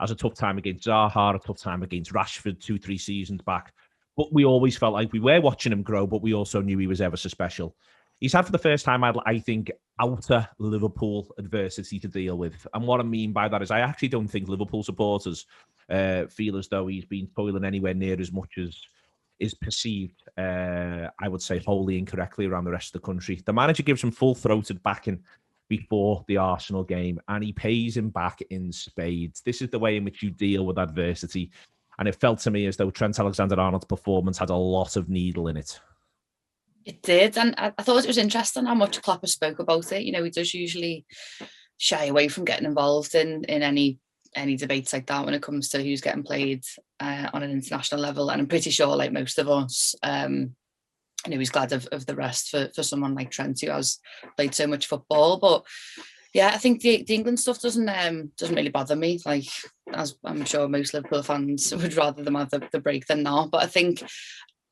S1: has a tough time against Zaha, a tough time against Rashford 2-3 seasons back. But we always felt like we were watching him grow, but we also knew he was ever so special. He's had for the first time, I think, outer Liverpool adversity to deal with. And what I mean by that is I actually don't think Liverpool supporters feel as though he's been toiling anywhere near as much as is perceived, I would say, wholly incorrectly around the rest of the country. The manager gives him full-throated backing before the Arsenal game, and he pays him back in spades. This is the way in which you deal with adversity. And it felt to me as though Trent Alexander-Arnold's performance had a lot of needle in it.
S2: It did, and I thought it was interesting how much Klopp spoke about it. He does usually shy away from getting involved in any debates like that when it comes to who's getting played on an international level. And I'm pretty sure, like most of us, he's glad of the rest for someone like Trent, who has played so much football. But yeah, I think the England stuff doesn't really bother me. Like, as I'm sure most Liverpool fans would rather them have the break than not. But I think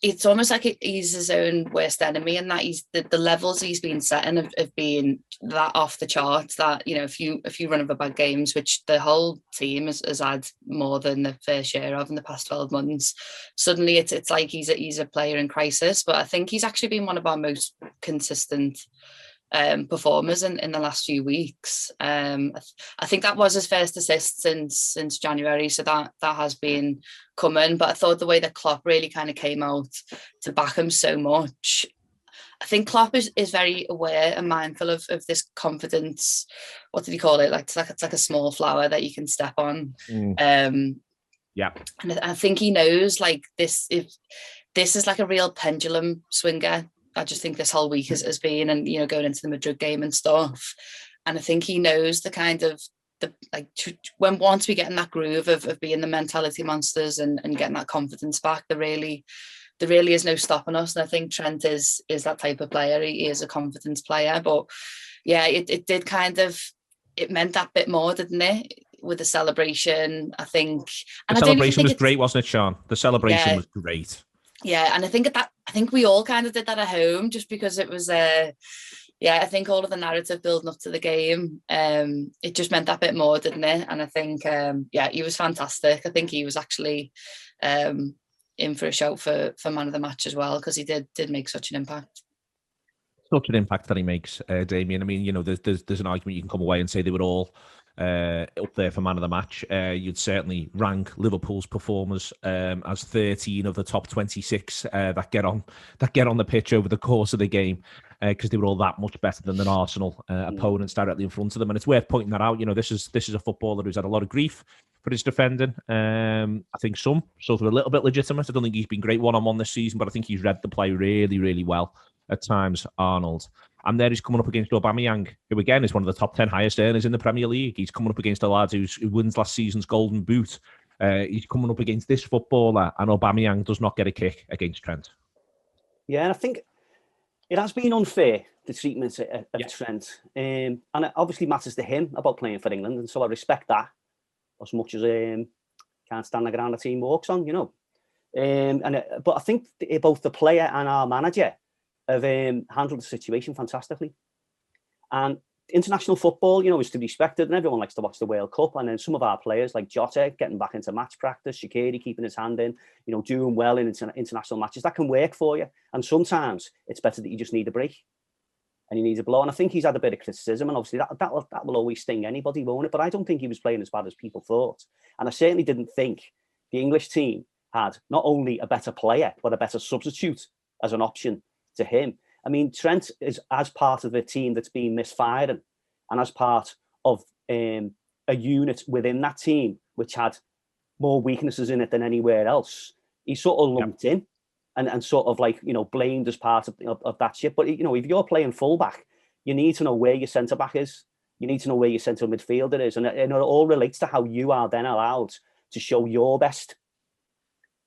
S2: it's almost like he's his own worst enemy, and that he's the levels he's been setting have been that off the charts that, a few run over bad games, which the whole team has had more than the fair share of in the past 12 months. Suddenly it's like he's a player in crisis. But I think he's actually been one of our most consistent performers in the last few weeks. I think that was his first assist since January, so that has been coming. But I thought the way that Klopp really kind of came out to back him so much, I think Klopp is very aware and mindful of this confidence. What did he call it? It's like a small flower that you can step on.
S1: Yeah,
S2: and I think he knows, like, this is like a real pendulum swinger. I just think this whole week has been, and going into the Madrid game and stuff. And I think he knows the kind of when once we get in that groove of being the mentality monsters and getting that confidence back, there really is no stopping us. And I think Trent is that type of player. He is a confidence player. But yeah, it did it meant that bit more, didn't it? With the celebration, I think. And
S1: the celebration was great, wasn't it, Sian? The celebration was great.
S2: Yeah, and I think we all kind of did that at home, just because it was I think all of the narrative building up to the game, it just meant that bit more, didn't it? And I think he was fantastic. I think he was actually in for a shout for man of the match as well, because he did make such an impact.
S1: Such an impact that he makes, Damian. I mean, there's an argument you can come away and say they were all up there for man of the match. You'd certainly rank Liverpool's performers as 13 of the top 26 that get on the pitch over the course of the game, because they were all that much better than Arsenal opponents directly in front of them. And it's worth pointing that out. This is a footballer who's had a lot of grief for his defending. I think some sort of a little bit legitimate. I don't think he's been great one-on-one this season, but I think he's read the play really, really well at times, Arnold. And there he's coming up against Aubameyang, who again is one of the top 10 highest earners in the Premier League. He's coming up against a lad who wins last season's Golden Boot. He's coming up against this footballer, and Aubameyang does not get a kick against Trent.
S3: Yeah, and I think It has been unfair, the treatment of Trent. And it obviously matters to him about playing for England. And so I respect that as much as can't stand the ground the team walks on, you know. But I think both the player and our manager have handled the situation fantastically. And international football, you know, is to be respected, and everyone likes to watch the World Cup. And then some of our players, like Jota, getting back into match practice, Shaqiri keeping his hand in, you know, doing well in international matches, that can work for you. And sometimes it's better that you just need a break and you need a blow. And I think he's had a bit of criticism, and obviously that will always sting anybody, won't it? But I don't think he was playing as bad as people thought. And I certainly didn't think the English team had not only a better player, but a better substitute as an option to him. I mean, Trent is as part of a team that's been misfiring, and as part of a unit within that team which had more weaknesses in it than anywhere else. He's sort of lumped in and sort of like, you know, blamed as part of that shit. But, you know, if you're playing fullback, you need to know where your centre back is. You need to know where your centre midfielder is, and it all relates to how you are then allowed to show your best.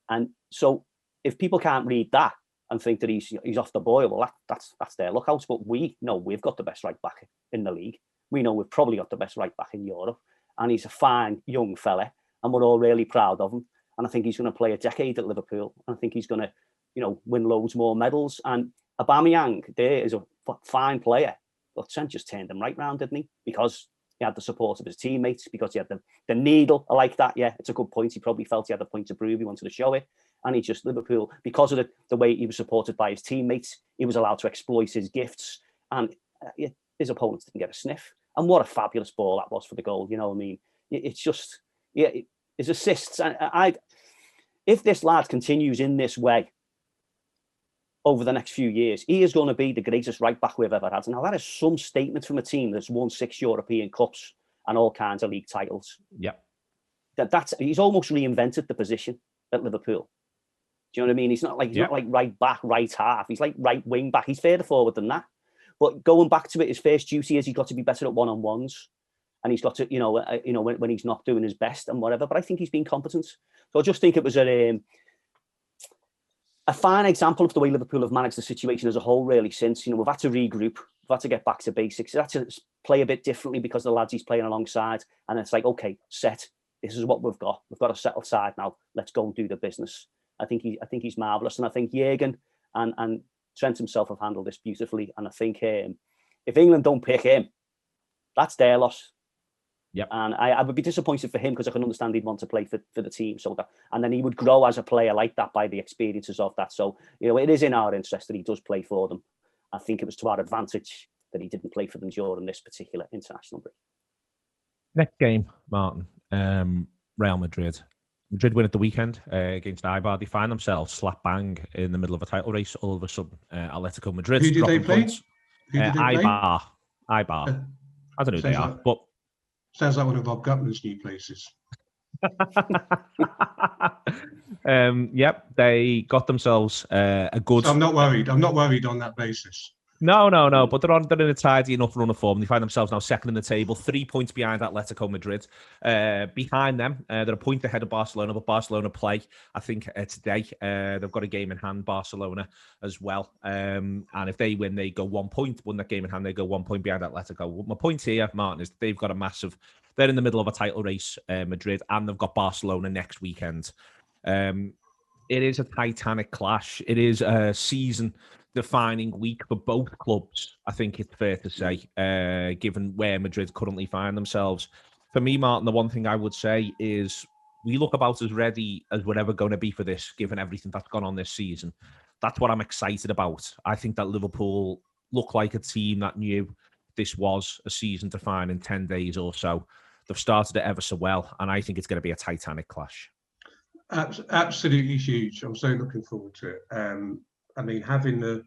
S3: And so, if people can't read that and think that he's off the boil, well, that's their lookouts. But we know we've got the best right back in the league. We know we've probably got the best right back in Europe, and he's a fine young fella, and we're all really proud of him. And I think he's going to play a decade at Liverpool. And I think he's going to, you know, win loads more medals. And Aubameyang there is a fine player, but Trent just turned him right round, didn't he? Because he had the support of his teammates, because he had the needle. I like that. Yeah, it's a good point. He probably felt he had the point to prove. He wanted to show it. And he just, Liverpool, because of the way he was supported by his teammates, he was allowed to exploit his gifts. And his opponents didn't get a sniff. And what a fabulous ball that was for the goal. You know what I mean? It's just, his assists. If this lad continues in this way over the next few years, he is going to be the greatest right back we've ever had. Now, that is some statement from a team that's won 6 European Cups and all kinds of league titles.
S1: Yeah.
S3: He's almost reinvented the position at Liverpool. Do you know what I mean? He's not like right back, right half. He's like right wing back. He's further forward than that. But going back to it, his first duty is he's got to be better at one-on-ones, and he's got to, when he's not doing his best and whatever. But I think he's been competent. So I just think it was a fine example of the way Liverpool have managed the situation as a whole. Really, since we've had to regroup, we've had to get back to basics, we've had to play a bit differently because the lads he's playing alongside, and it's like, okay, set. This is what we've got. We've got a settled side now. Let's go and do the business. I think he's marvellous, and I think Jürgen and Trent himself have handled this beautifully. And I think if England don't pick him, that's their loss.
S1: Yep.
S3: And I would be disappointed for him, because I can understand he'd want to play for the team. So that, and then he would grow as a player like that by the experiences of that. So, it is in our interest that he does play for them. I think it was to our advantage that he didn't play for them during this particular international break.
S1: Next game, Martin, Real Madrid. Madrid win at the weekend against Eibar. They find themselves slap bang in the middle of a title race all of a sudden. Atletico Madrid.
S4: Who did they play?
S1: Eibar. Eibar. I don't know who they are, but
S4: sounds like one of Bob Gutman's new places.
S1: Yep, they got themselves a good.
S4: I'm not worried. I'm not worried on that basis.
S1: No. But they're in a tidy enough run of form. They find themselves now second in the table, 3 points behind Atletico Madrid. Behind them, they're a point ahead of Barcelona, but Barcelona play, I think, today. They've got a game in hand, Barcelona, as well. And if they win, they go 1 point. Win that game in hand, they go 1 point behind Atletico. My point here, Martin, is they've got a massive. They're in the middle of a title race, Madrid, and they've got Barcelona next weekend. It is a titanic clash. It is a season-defining week for both clubs, I think it's fair to say, given where Madrid currently find themselves. For me, Martin, the one thing I would say is we look about as ready as we're ever going to be for this, given everything that's gone on this season. That's what I'm excited about. I think that Liverpool look like a team that knew this was a season defining 10 days or so. They've started it ever so well, and I think it's going to be a titanic clash.
S4: Absolutely huge. I'm so looking forward to it. I mean, having the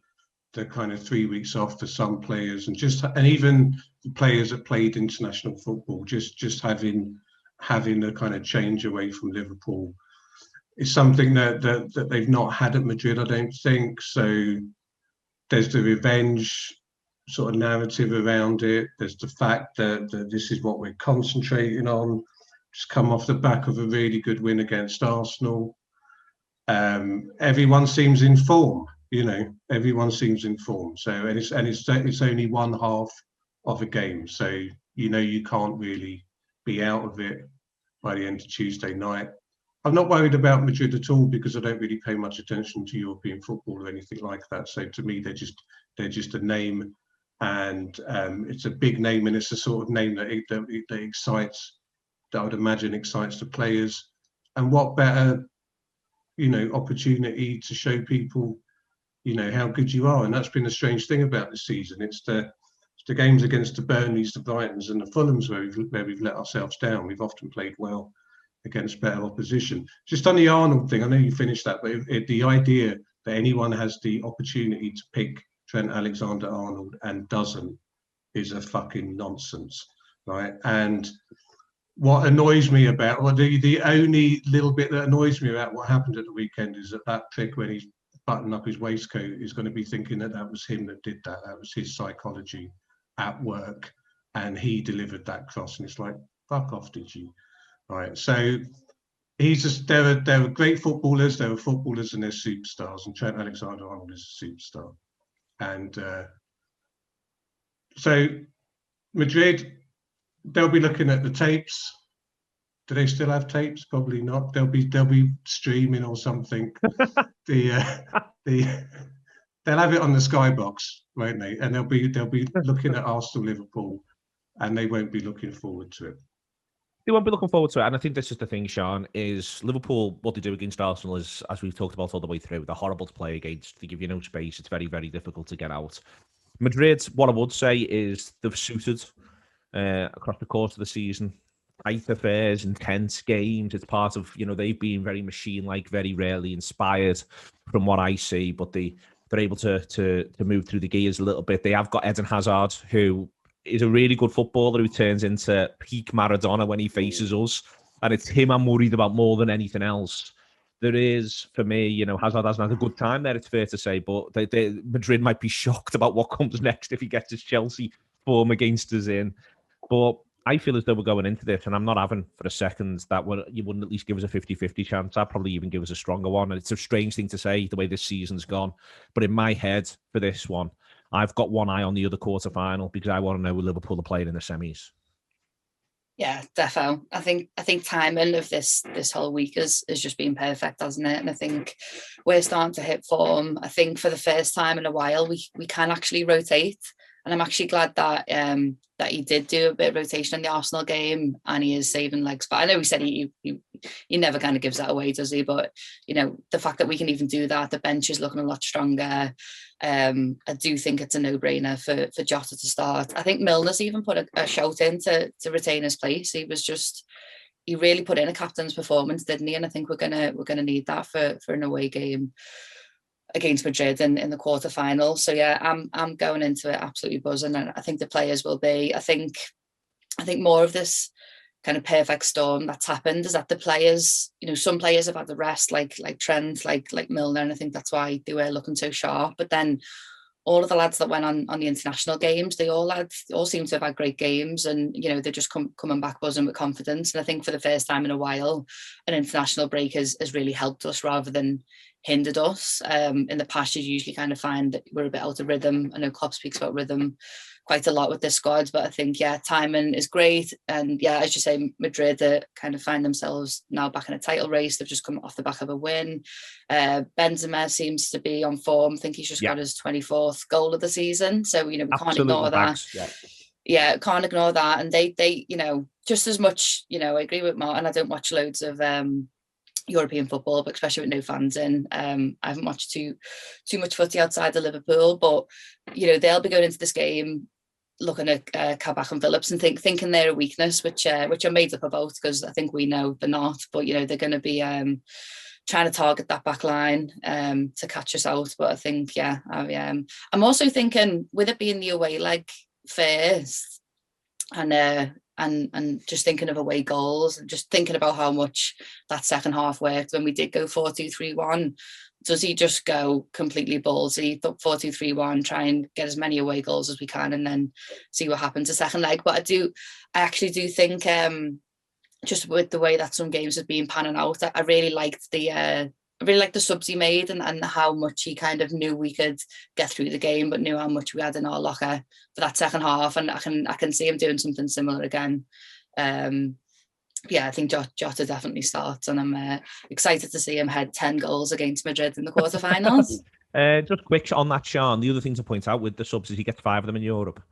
S4: kind of 3 weeks off for some players, and even the players that played international football, just having a kind of change away from Liverpool is something that they've not had at Madrid, I don't think. So there's the revenge sort of narrative around it. There's the fact that this is what we're concentrating on. Just come off the back of a really good win against Arsenal. Everyone seems in form. everyone seems in form. So and it's only one half of a game. So you can't really be out of it by the end of Tuesday night. I'm not worried about Madrid at all because I don't really pay much attention to European football or anything like that. So to me, they're just a name, and it's a big name, and it's the sort of name that excites, that I would imagine excites the players. And what better, opportunity to show people, how good you are. And that's been a strange thing about this season. It's the games against the Burnleys, the Brightons, and the Fulhams where we've let ourselves down. We've often played well against better opposition. Just on the Arnold thing, I know you finished that, but the idea that anyone has the opportunity to pick Trent Alexander-Arnold and doesn't is a fucking nonsense, right? And what annoys me about, or the only little bit that annoys me about what happened at the weekend is that prick, when he's buttoning up his waistcoat, is going to be thinking that was him that did that. That was his psychology at work, and he delivered that cross. And it's like, fuck off, did you? Right, so they're great footballers. They're footballers and they're superstars. And Trent Alexander-Arnold is a superstar. And so Madrid, they'll be looking at the tapes. Do they still have tapes? Probably not. They'll be streaming or something. They'll have it on the Skybox, won't they? And they'll be looking at Arsenal, Liverpool, and they won't be looking forward to it.
S1: They won't be looking forward to it. And I think this is the thing, Sian, is Liverpool, what they do against Arsenal is, as we've talked about all the way through, they're horrible to play against. They give you no space. It's very, very difficult to get out. Madrid, what I would say is they've suited across the course of the season. Tight affairs, intense games. It's part of, they've been very machine-like, very rarely inspired from what I see, but they're able to move through the gears a little bit. They have got Eden Hazard, who is a really good footballer who turns into peak Maradona when he faces us. And it's him I'm worried about more than anything else. There is, for me, Hazard hasn't had a good time there, it's fair to say, but Madrid might be shocked about what comes next if he gets his Chelsea form against us in. But I feel as though we're going into this, and I'm not having for a second that you wouldn't at least give us a 50-50 chance. I'd probably even give us a stronger one. And it's a strange thing to say, the way this season's gone. But in my head, for this one, I've got one eye on the other quarter-final because I want to know who Liverpool are playing in the semis.
S2: Yeah, defo. I think timing of this whole week has just been perfect, hasn't it? And I think we're starting to hit form. I think for the first time in a while, we can actually rotate. And I'm actually glad that that he did do a bit of rotation in the Arsenal game, and he is saving legs. But I know he said he never kind of gives that away, does he? But the fact that we can even do that, the bench is looking a lot stronger. I do think it's a no-brainer for Jota to start. I think Milner's even put a shout in to retain his place. He really put in a captain's performance, didn't he? And I think we're gonna need that for an away game against Madrid in the quarterfinal. So yeah, I'm going into it absolutely buzzing, and I think the players will be. I think more of this kind of perfect storm that's happened is that the players, some players have had the rest, like Trent, like Milner, and I think that's why they were looking so sharp. But then all of the lads that went on the international games, they all seem to have had great games, and they're just coming back buzzing with confidence. And I think for the first time in a while, an international break has really helped us rather than hindered us. In the past, you usually kind of find that we're a bit out of rhythm. I know Klopp speaks about rhythm quite a lot with this squad, but I think, timing is great. And as you say, Madrid kind of find themselves now back in a title race. They've just come off the back of a win. Benzema seems to be on form. I think he's just got his 24th goal of the season. So, we can't ignore that. Yeah, can't ignore that. And they just as much, I agree with Martin. I don't watch loads of European football, but especially with no fans in. I haven't watched too much footy outside of Liverpool, but they'll be going into this game looking at Kabak and Phillips and thinking they're a weakness, which are made up about, because I think we know they're not. But they're going to be trying to target that back line to catch us out. But I think I'm also thinking, with it being the away leg first, and just thinking of away goals and just thinking about how much that second half worked when we did go 4-2-3-1. Does he just go completely ballsy, 4-2-3-1, try and get as many away goals as we can, and then see what happens the second leg? But I actually do think just with the way that some games have been panning out, I really liked the I really like the subs he made and how much he kind of knew we could get through the game, but knew how much we had in our locker for that second half. And I can see him doing something similar again. I think Jota definitely starts, and I'm excited to see him head 10 goals against Madrid in the quarterfinals.
S1: Just quick on that, Sean. The other thing to point out with the subs is he gets 5 of them in Europe.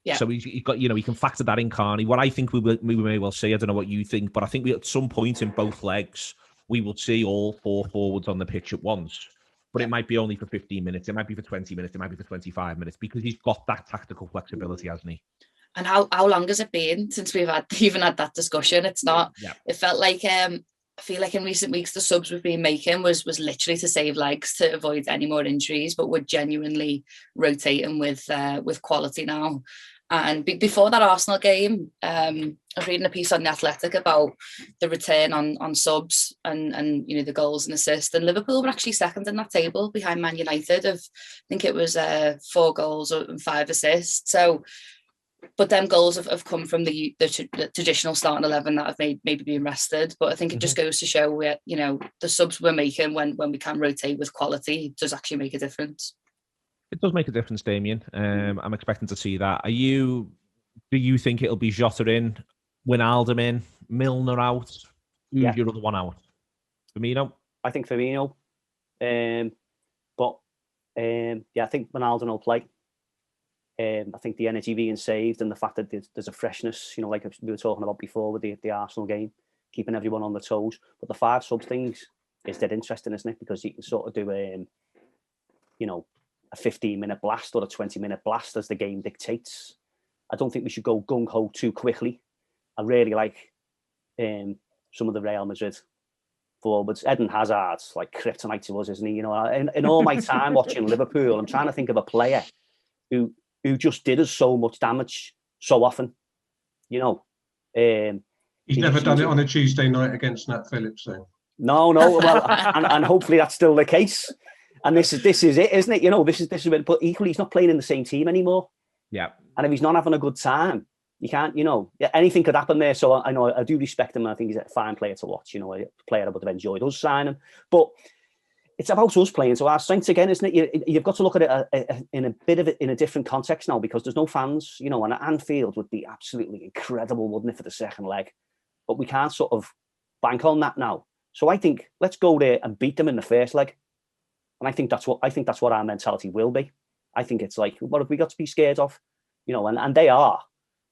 S2: Yeah.
S1: So he's got, he can factor that in, can't he? What I think we may well see, I don't know what you think, but I think at some point in both legs, we will see all 4 forwards on the pitch at once. But it might be only for 15 minutes. It might be for 20 minutes. It might be for 25 minutes because he's got that tactical flexibility, hasn't he?
S2: And how long has it been since we've even had that discussion? It's not. Yeah. It felt like I feel like in recent weeks the subs we've been making was literally to save legs to avoid any more injuries, but we're genuinely rotating with quality now. And before that Arsenal game, I was reading a piece on The Athletic about the return on subs and the goals and assists. And Liverpool were actually second in that table behind Man United. I think it was 4 goals and 5 assists. So, but them goals have come from the traditional starting 11 that have maybe been rested. But I think it just goes to show where the subs we're making when we can rotate with quality does actually make a difference.
S1: It does make a difference, Damian. I'm expecting to see that. Do you think it'll be Jota in, Wijnaldum in, Milner out? Who's your other one out? Firmino?
S3: I think Firmino. I think Wijnaldum will play. I think the energy being saved and the fact that there's a freshness, like we were talking about before with the Arsenal game, keeping everyone on their toes. But the 5 sub things is dead interesting, isn't it? Because you can sort of do a 15-minute blast or a 20-minute blast as the game dictates. I don't think we should go gung-ho too quickly. I really like some of the Real Madrid forwards. Eden Hazard's like kryptonite to us, isn't he? In all my time watching Liverpool, I'm trying to think of a player who just did us so much damage so often.
S4: He's never done it on a Tuesday night against Nat Phillips, though.
S3: No. Well, and hopefully that's still the case. And this is it, isn't it? This is it. But equally, he's not playing in the same team anymore.
S1: Yeah.
S3: And if he's not having a good time, you can't. Anything could happen there. So I know I do respect him. And I think he's a fine player to watch. A player I would have enjoyed us signing. But it's about us playing to our strengths again, isn't it? You've got to look at it in a different context now because there's no fans. And Anfield would be absolutely incredible, wouldn't it, for the second leg? But we can't sort of bank on that now. So I think let's go there and beat them in the first leg. And I think that's what our mentality will be. I think it's like, what have we got to be scared of? And they are,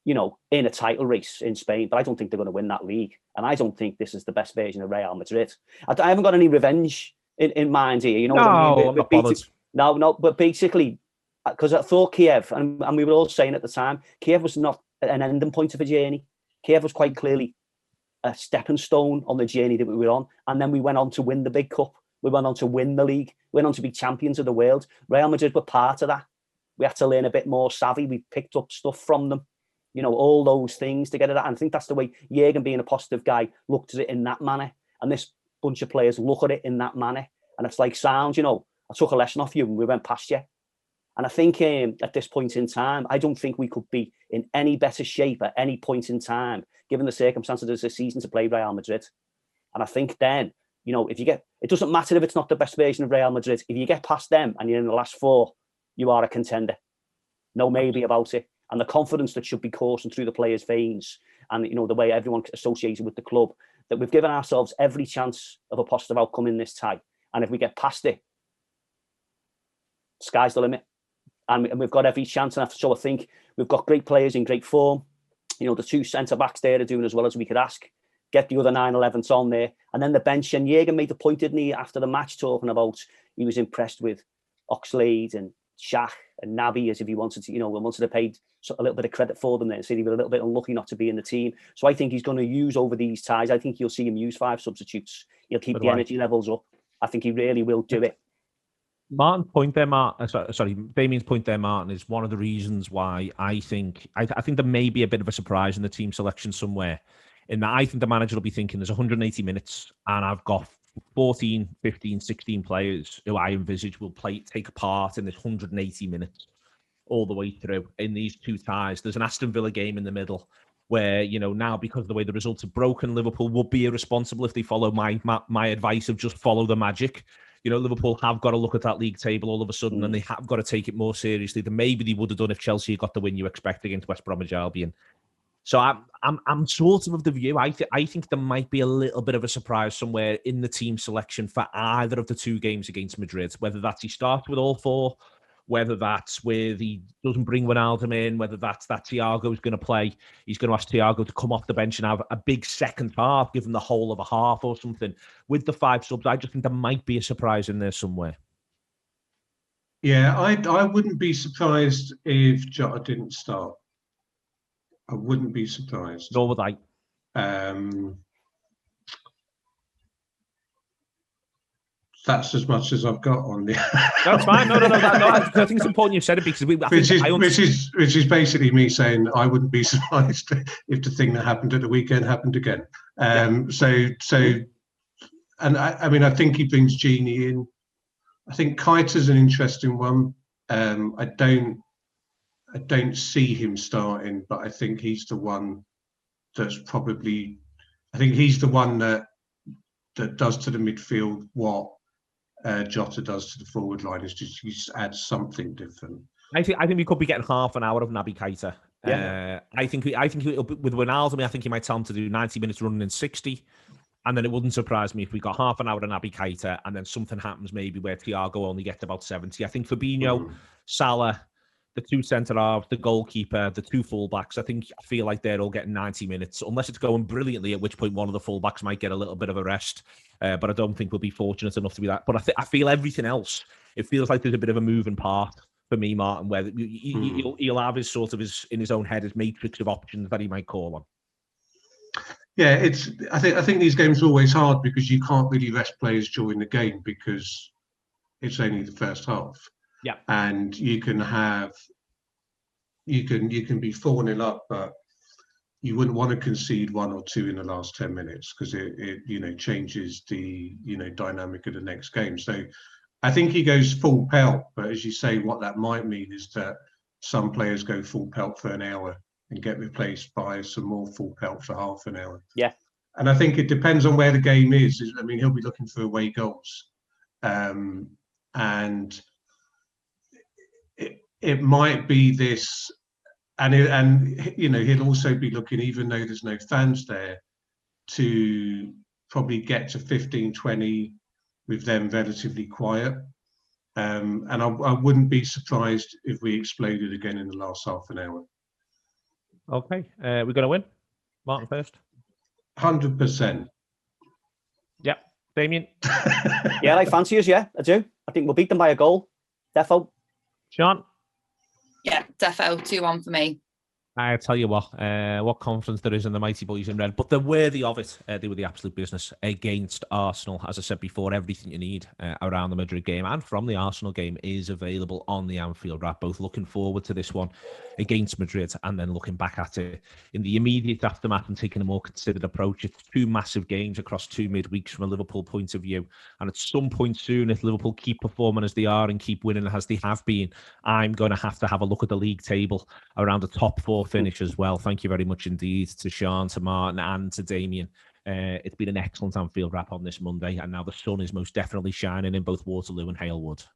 S3: in a title race in Spain, but I don't think they're going to win that league. And I don't think this is the best version of Real Madrid. I haven't got any revenge in mind here.
S1: No, I'm not bothered.
S3: No, but basically, because I thought Kiev, and we were all saying at the time, Kiev was not an ending point of a journey. Kiev was quite clearly a stepping stone on the journey that we were on. And then we went on to win the big cup. We went on to win the league. We went on to be champions of the world. Real Madrid were part of that. We had to learn a bit more savvy. We picked up stuff from them. All those things to get at that. And I think that's the way Jürgen, being a positive guy, looked at it in that manner. And this bunch of players look at it in that manner. And it's like, sounds, I took a lesson off you and we went past you. And I think at this point in time, I don't think we could be in any better shape at any point in time, given the circumstances of the season, to play Real Madrid. And I think then, if you get, it doesn't matter if it's not the best version of Real Madrid. If you get past them and you're in the last 4, you are a contender. No maybe about it. And the confidence that should be coursing through the players' veins and, the way everyone associated with the club, that we've given ourselves every chance of a positive outcome in this tie. And if we get past it, sky's the limit. And we've got every chance. And so I think we've got great players in great form. The 2 centre-backs there are doing as well as we could ask. Get the other 9-11s on there. And then the bench. And Jürgen made the point, didn't he, after the match, talking about he was impressed with Oxlade and Shaq and Naby, as if he wanted to, wanted to pay a little bit of credit for them there. Said he was a little bit unlucky not to be in the team. So I think he's going to use over these ties. I think you'll see him use 5 substitutes. He'll keep the energy levels up. I think he really will do it.
S1: Damian's point there, Martin, is one of the reasons why I think there may be a bit of a surprise in the team selection somewhere. In that I think the manager will be thinking there's 180 minutes and I've got 14, 15, 16 players who I envisage will take part in this 180 minutes all the way through in these 2 ties. There's an Aston Villa game in the middle. where, now because of the way the results are broken, Liverpool would be irresponsible if they follow my advice of just follow the magic. Liverpool have got to look at that league table all of a sudden, and they have got to take it more seriously than maybe they would have done if Chelsea got the win you expect against West Bromwich Albion. So I'm sort of the view. I think there might be a little bit of a surprise somewhere in the team selection for either of the two games against Madrid. Whether that's he starts with all four, whether that's where he doesn't bring Wijnaldum in, whether that's that Thiago's going to play. He's going to ask Thiago to come off the bench and have a big second half, give him the whole of a half or something. With the 5 subs, I just think there might be a surprise in there somewhere.
S4: Yeah, I wouldn't be surprised if Jota didn't start. I wouldn't be surprised.
S1: Nor would I.
S4: That's as much as I've got on the.
S1: That's fine. No. I think it's important you said it because
S4: which is basically me saying I wouldn't be surprised if the thing that happened at the weekend happened again. So, and I think he brings Genie in. I think Keita's an interesting one. I don't see him starting, but I think he's the one that's probably. I think he's the one that does to the midfield what Jota does to the forward line. Is just adds something different.
S1: I think we could be getting half an hour of Naby Keita. Yeah. I think with Wijnaldum, I think he might tell him to do 90 minutes running in 60. And then it wouldn't surprise me if we got half an hour of Naby Keita and then something happens maybe where Thiago only gets about 70. I think Fabinho, Salah, the 2 centre-halves, the goalkeeper, the 2 full-backs, I feel like they're all getting 90 minutes, unless it's going brilliantly, at which point one of the full-backs might get a little bit of a rest. But I don't think we'll be fortunate enough to be that. But I feel everything else, it feels like there's a bit of a moving part for me, Martin, where he'll have his in his own head, his matrix of options that he might call on.
S4: Yeah, I think these games are always hard because you can't really rest players during the game because it's only the first half.
S1: Yeah,
S4: and you can be 4-0 up, but you wouldn't want to concede 1 or 2 in the last 10 minutes because it changes the dynamic of the next game. So I think he goes full pelt, but as you say, what that might mean is that some players go full pelt for an hour and get replaced by some more full pelt for half an hour.
S3: Yeah.
S4: And I think it depends on where the game is. I mean, he'll be looking for away goals. And it might be this, and he'll also be looking, even though there's no fans there, to probably get to 15, 20 with them relatively quiet. And I wouldn't be surprised if we exploded again in the last half an hour.
S1: Okay, we're going to win. Martin first.
S4: 100%.
S1: Yeah, Damian.
S3: Yeah, I fancy us. Yeah, I do. I think we'll beat them by a goal. Defo.
S1: Sian.
S2: Yeah, defo 2-1 for me.
S1: I tell you what confidence there is in the mighty boys in red, but they're worthy of it. They were the absolute business against Arsenal. As I said before, everything you need around the Madrid game and from the Arsenal game is available on the Anfield Wrap. Both looking forward to this one against Madrid and then looking back at it in the immediate aftermath and taking a more considered approach. It's 2 massive games across 2 midweeks from a Liverpool point of view. And at some point soon, if Liverpool keep performing as they are and keep winning as they have been, I'm going to have a look at the league table around the top 4 finish as well. Thank you very much indeed to Sian, to Martin and to Damian. It's been an excellent Anfield Wrap on this Monday, and now the sun is most definitely shining in both Waterloo and Halewood.